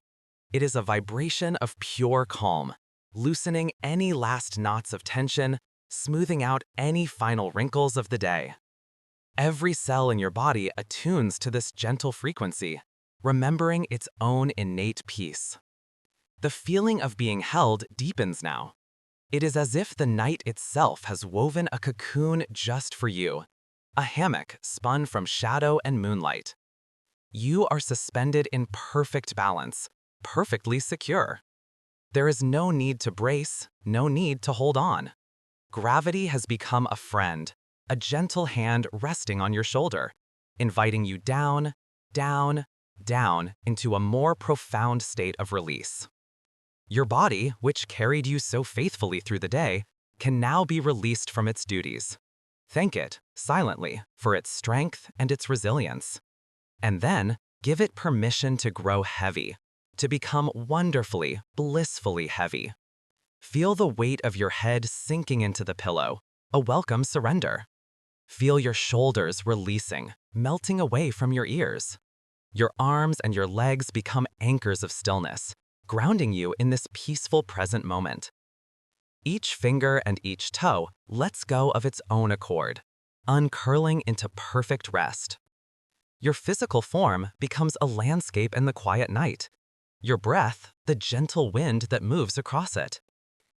It is a vibration of pure calm, loosening any last knots of tension, smoothing out any final wrinkles of the day. Every cell in your body attunes to this gentle frequency, remembering its own innate peace. The feeling of being held deepens now. It is as if the night itself has woven a cocoon just for you, a hammock spun from shadow and moonlight. You are suspended in perfect balance, perfectly secure. There is no need to brace, no need to hold on. Gravity has become a friend, a gentle hand resting on your shoulder, inviting you down, down, down into a more profound state of release. Your body, which carried you so faithfully through the day, can now be released from its duties. Thank it, silently, for its strength and its resilience. And then, give it permission to grow heavy, to become wonderfully, blissfully heavy. Feel the weight of your head sinking into the pillow, a welcome surrender. Feel your shoulders releasing, melting away from your ears. Your arms and your legs become anchors of stillness, grounding you in this peaceful present moment. Each finger and each toe lets go of its own accord, uncurling into perfect rest. Your physical form becomes a landscape in the quiet night. Your breath, the gentle wind that moves across it.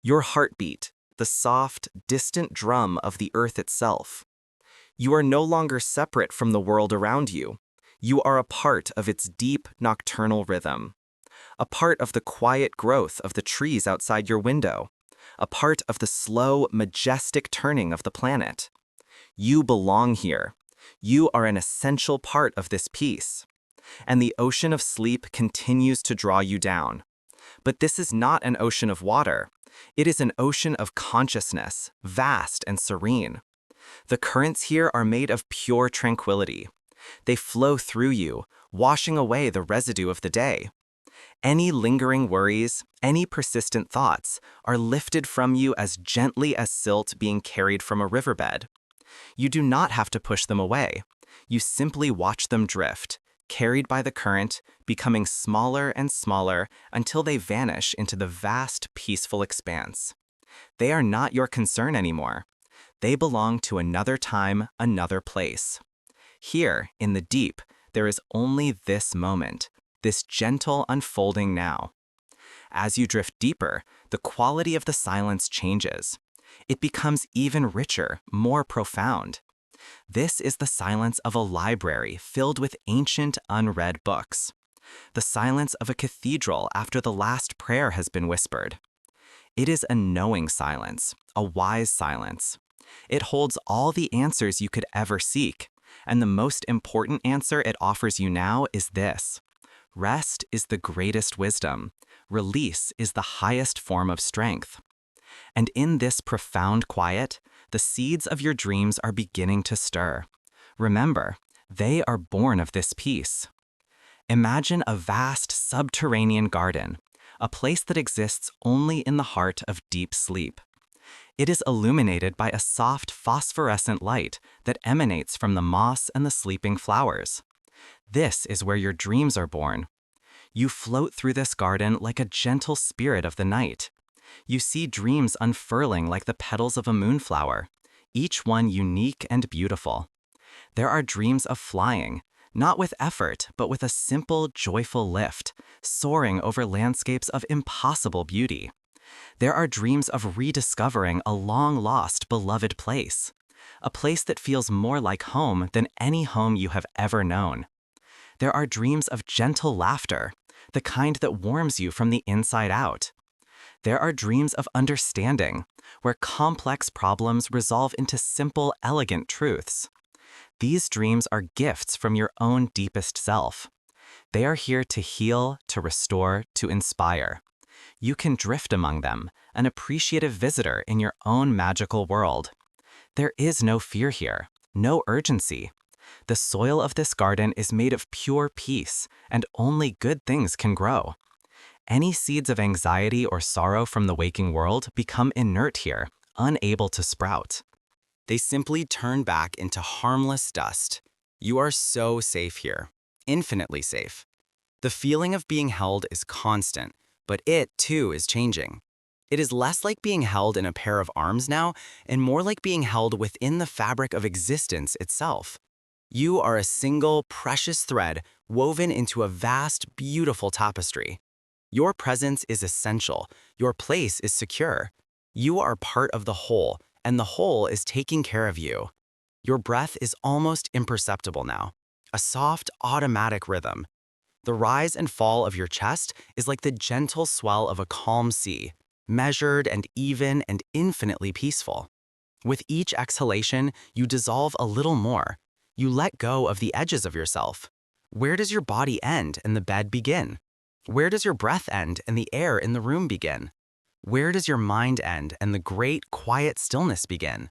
Your heartbeat, the soft, distant drum of the earth itself. You are no longer separate from the world around you. You are a part of its deep, nocturnal rhythm. A part of the quiet growth of the trees outside your window. A part of the slow, majestic turning of the planet. You belong here. You are an essential part of this piece. And the ocean of sleep continues to draw you down. But this is not an ocean of water. It is an ocean of consciousness, vast and serene. The currents here are made of pure tranquility. They flow through you, washing away the residue of the day. Any lingering worries, any persistent thoughts are lifted from you as gently as silt being carried from a riverbed. You do not have to push them away. You simply watch them drift, carried by the current, becoming smaller and smaller until they vanish into the vast, peaceful expanse. They are not your concern anymore. They belong to another time, another place. Here, in the deep, there is only this moment, this gentle unfolding now. As you drift deeper, the quality of the silence changes. It becomes even richer, more profound. This is the silence of a library filled with ancient, unread books. The silence of a cathedral after the last prayer has been whispered. It is a knowing silence, a wise silence. It holds all the answers you could ever seek, and the most important answer it offers you now is this. Rest is the greatest wisdom. Release is the highest form of strength. And in this profound quiet, the seeds of your dreams are beginning to stir. Remember, they are born of this peace. Imagine a vast subterranean garden, a place that exists only in the heart of deep sleep. It is illuminated by a soft phosphorescent light that emanates from the moss and the sleeping flowers. This is where your dreams are born. You float through this garden like a gentle spirit of the night. You see dreams unfurling like the petals of a moonflower, each one unique and beautiful. There are dreams of flying, not with effort, but with a simple, joyful lift, soaring over landscapes of impossible beauty. There are dreams of rediscovering a long-lost, beloved place, a place that feels more like home than any home you have ever known. There are dreams of gentle laughter, the kind that warms you from the inside out. There are dreams of understanding, where complex problems resolve into simple, elegant truths. These dreams are gifts from your own deepest self. They are here to heal, to restore, to inspire. You can drift among them, an appreciative visitor in your own magical world. There is no fear here, no urgency. The soil of this garden is made of pure peace, and only good things can grow. Any seeds of anxiety or sorrow from the waking world become inert here, unable to sprout. They simply turn back into harmless dust. You are so safe here, infinitely safe. The feeling of being held is constant, but it, too, is changing. It is less like being held in a pair of arms now, and more like being held within the fabric of existence itself. You are a single, precious thread woven into a vast, beautiful tapestry. Your presence is essential. Your place is secure. You are part of the whole, and the whole is taking care of you. Your breath is almost imperceptible now, a soft, automatic rhythm. The rise and fall of your chest is like the gentle swell of a calm sea, measured and even and infinitely peaceful. With each exhalation, you dissolve a little more. You let go of the edges of yourself. Where does your body end and the bed begin? Where does your breath end and the air in the room begin? Where does your mind end and the great, quiet stillness begin?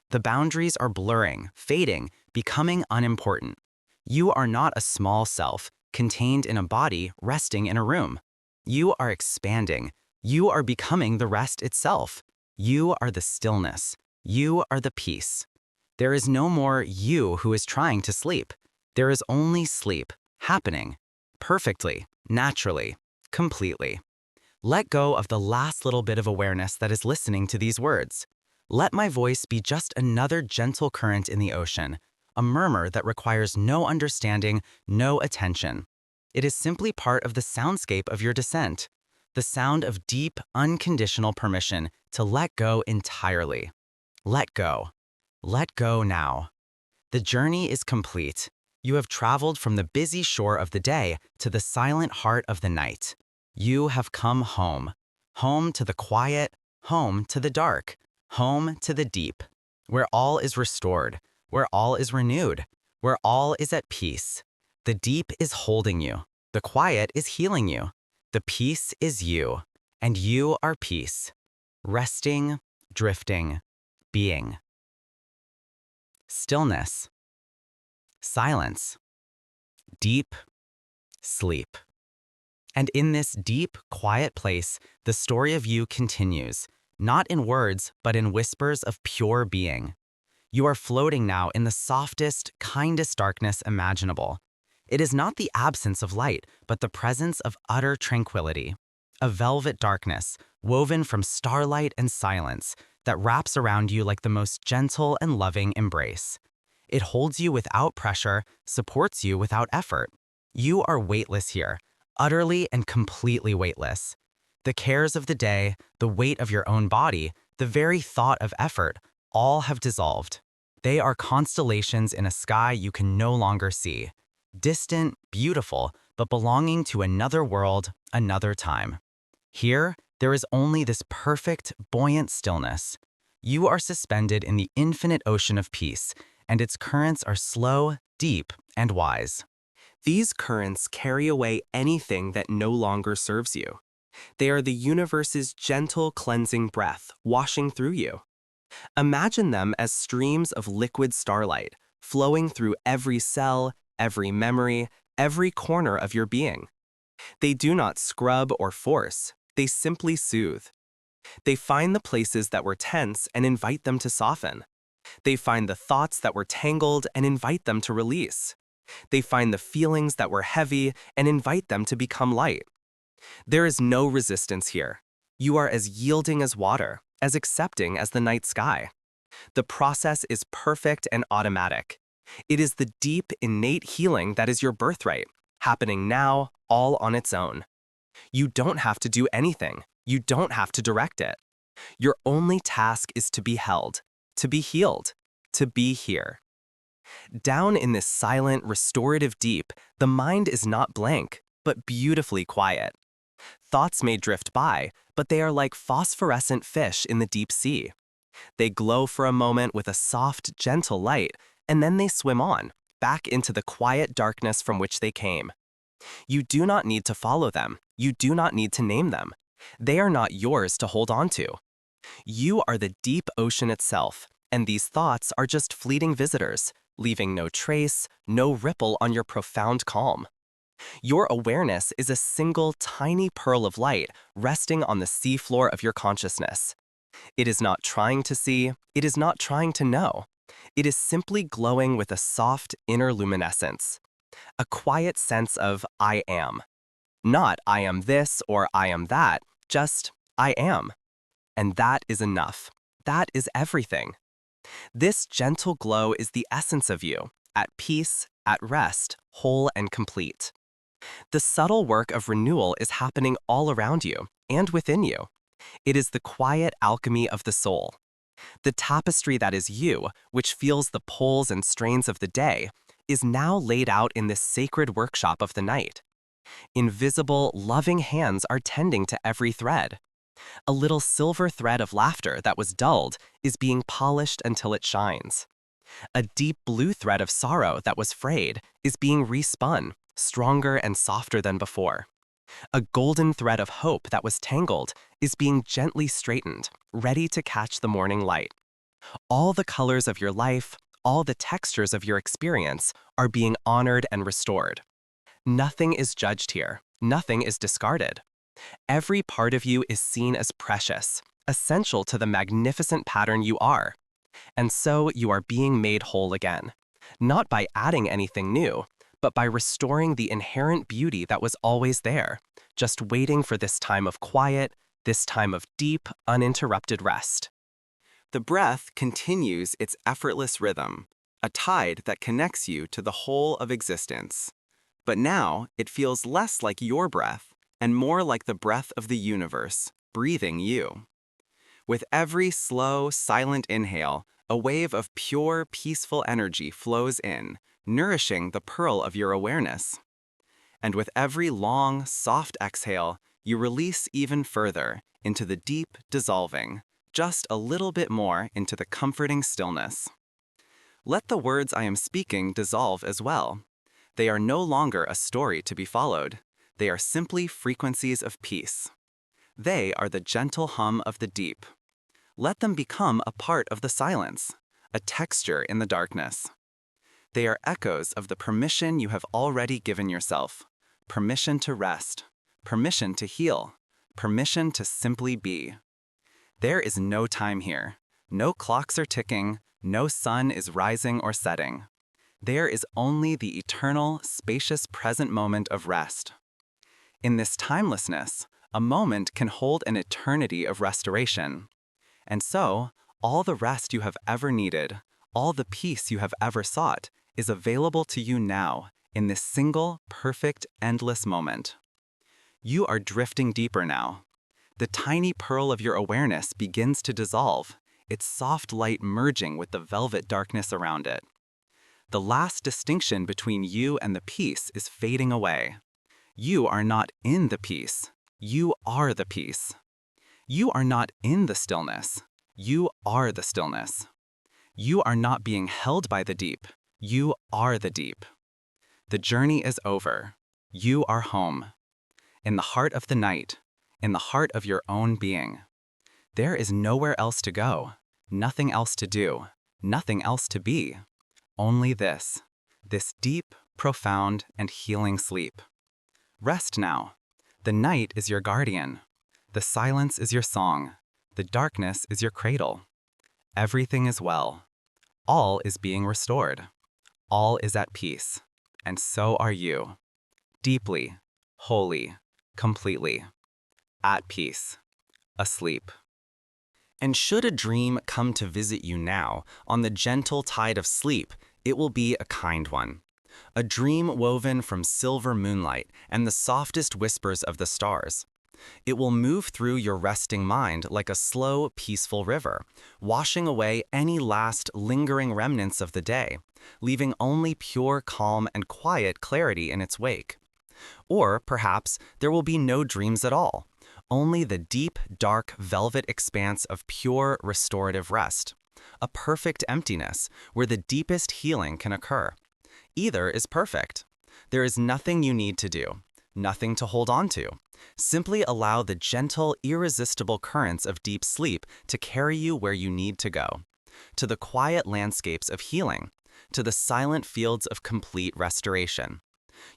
The boundaries are blurring, fading, becoming unimportant. You are not a small self, contained in a body, resting in a room. You are expanding. You are becoming the rest itself. You are the stillness. You are the peace. There is no more you who is trying to sleep. There is only sleep, happening. Perfectly, naturally, completely. Let go of the last little bit of awareness that is listening to these words. Let my voice be just another gentle current in the ocean, a murmur that requires no understanding, no attention. It is simply part of the soundscape of your descent, the sound of deep, unconditional permission to let go entirely. Let go. Let go now. The journey is complete. You have traveled from the busy shore of the day to the silent heart of the night. You have come home. Home to the quiet, home to the dark, home to the deep, where all is restored, where all is renewed, where all is at peace. The deep is holding you. The quiet is healing you. The peace is you, and you are peace. Resting, drifting, being. Stillness. Silence. Deep sleep. And in this deep, quiet place, the story of you continues, not in words, but in whispers of pure being. You are floating now in the softest, kindest darkness imaginable. It is not the absence of light, but the presence of utter tranquility. A velvet darkness, woven from starlight and silence, that wraps around you like the most gentle and loving embrace. It holds you without pressure, supports you without effort. You are weightless here, utterly and completely weightless. The cares of the day, the weight of your own body, the very thought of effort, all have dissolved. They are constellations in a sky you can no longer see. Distant, beautiful, but belonging to another world, another time. Here, there is only this perfect, buoyant stillness. You are suspended in the infinite ocean of peace, and its currents are slow, deep, and wise. These currents carry away anything that no longer serves you. They are the universe's gentle, cleansing breath washing through you. Imagine them as streams of liquid starlight flowing through every cell, every memory, every corner of your being. They do not scrub or force, they simply soothe. They find the places that were tense and invite them to soften. They find the thoughts that were tangled and invite them to release. They find the feelings that were heavy and invite them to become light. There is no resistance here. You are as yielding as water, as accepting as the night sky. The process is perfect and automatic. It is the deep, innate healing that is your birthright, happening now, all on its own. You don't have to do anything. You don't have to direct it. Your only task is to be held, to be healed, to be here. Down in this silent, restorative deep, the mind is not blank, but beautifully quiet. Thoughts may drift by, but they are like phosphorescent fish in the deep sea. They glow for a moment with a soft, gentle light, and then they swim on, back into the quiet darkness from which they came. You do not need to follow them. You do not need to name them. They are not yours to hold on to. You are the deep ocean itself, and these thoughts are just fleeting visitors, leaving no trace, no ripple on your profound calm. Your awareness is a single tiny pearl of light resting on the seafloor of your consciousness. It is not trying to see, it is not trying to know. It is simply glowing with a soft inner luminescence. A quiet sense of I am. Not I am this or I am that, just I am. And that is enough. That is everything. This gentle glow is the essence of you, at peace, at rest, whole and complete. The subtle work of renewal is happening all around you and within you. It is the quiet alchemy of the soul. The tapestry that is you, which feels the pulls and strains of the day, is now laid out in this sacred workshop of the night. Invisible, loving hands are tending to every thread. A little silver thread of laughter that was dulled is being polished until it shines. A deep blue thread of sorrow that was frayed is being respun, stronger and softer than before. A golden thread of hope that was tangled is being gently straightened, ready to catch the morning light. All the colors of your life, all the textures of your experience are being honored and restored. Nothing is judged here. Nothing is discarded. Every part of you is seen as precious, essential to the magnificent pattern you are. And so you are being made whole again, not by adding anything new, but by restoring the inherent beauty that was always there, just waiting for this time of quiet, this time of deep, uninterrupted rest. The breath continues its effortless rhythm, a tide that connects you to the whole of existence. But now it feels less like your breath and more like the breath of the universe, breathing you. With every slow, silent inhale, a wave of pure, peaceful energy flows in, nourishing the pearl of your awareness. And with every long, soft exhale, you release even further into the deep dissolving, just a little bit more into the comforting stillness. Let the words I am speaking dissolve as well. They are no longer a story to be followed. They are simply frequencies of peace. They are the gentle hum of the deep. Let them become a part of the silence, a texture in the darkness. They are echoes of the permission you have already given yourself. Permission to rest, permission to heal, permission to simply be. There is no time here. No clocks are ticking, no sun is rising or setting. There is only the eternal, spacious present moment of rest. In this timelessness, a moment can hold an eternity of restoration. And so, all the rest you have ever needed, all the peace you have ever sought, is available to you now, in this single, perfect, endless moment. You are drifting deeper now. The tiny pearl of your awareness begins to dissolve, its soft light merging with the velvet darkness around it. The last distinction between you and the peace is fading away. You are not in the peace. You are the peace. You are not in the stillness. You are the stillness. You are not being held by the deep. You are the deep. The journey is over. You are home. In the heart of the night, in the heart of your own being. There is nowhere else to go, nothing else to do, nothing else to be. Only this deep, profound, and healing sleep. Rest now. The night is your guardian. The silence is your song. The darkness is your cradle. Everything is well. All is being restored. All is at peace. And so are you. Deeply, wholly, completely. At peace. Asleep. And should a dream come to visit you now, on the gentle tide of sleep, it will be a kind one. A dream woven from silver moonlight and the softest whispers of the stars. It will move through your resting mind like a slow, peaceful river, washing away any last lingering remnants of the day, leaving only pure calm and quiet clarity in its wake. Or perhaps there will be no dreams at all, only the deep, dark, velvet expanse of pure, restorative rest. A perfect emptiness where the deepest healing can occur. Either is perfect. There is nothing you need to do, nothing to hold on to. Simply allow the gentle, irresistible currents of deep sleep to carry you where you need to go. To the quiet landscapes of healing, to the silent fields of complete restoration.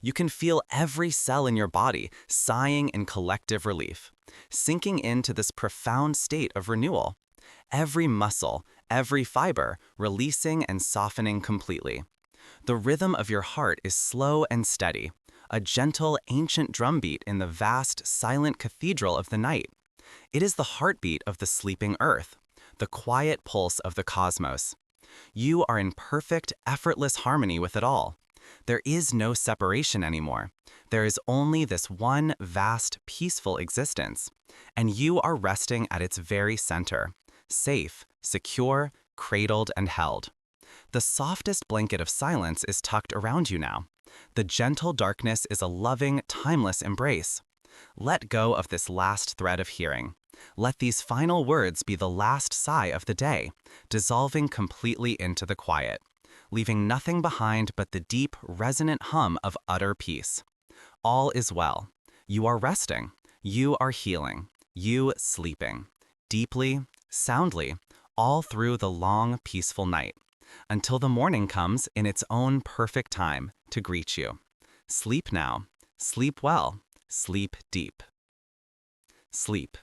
You can feel every cell in your body sighing in collective relief, sinking into this profound state of renewal. Every muscle, every fiber, releasing and softening completely. The rhythm of your heart is slow and steady, a gentle, ancient drumbeat in the vast, silent cathedral of the night. It is the heartbeat of the sleeping earth, the quiet pulse of the cosmos. You are in perfect, effortless harmony with it all. There is no separation anymore. There is only this one vast, peaceful existence, and you are resting at its very center, safe, secure, cradled, and held. The softest blanket of silence is tucked around you now. The gentle darkness is a loving, timeless embrace. Let go of this last thread of hearing. Let these final words be the last sigh of the day, dissolving completely into the quiet, leaving nothing behind but the deep, resonant hum of utter peace. All is well. You are resting. You are healing. You sleeping. Deeply, soundly, all through the long, peaceful night, until the morning comes in its own perfect time to greet you. Sleep now. Sleep well. Sleep deep. Sleep.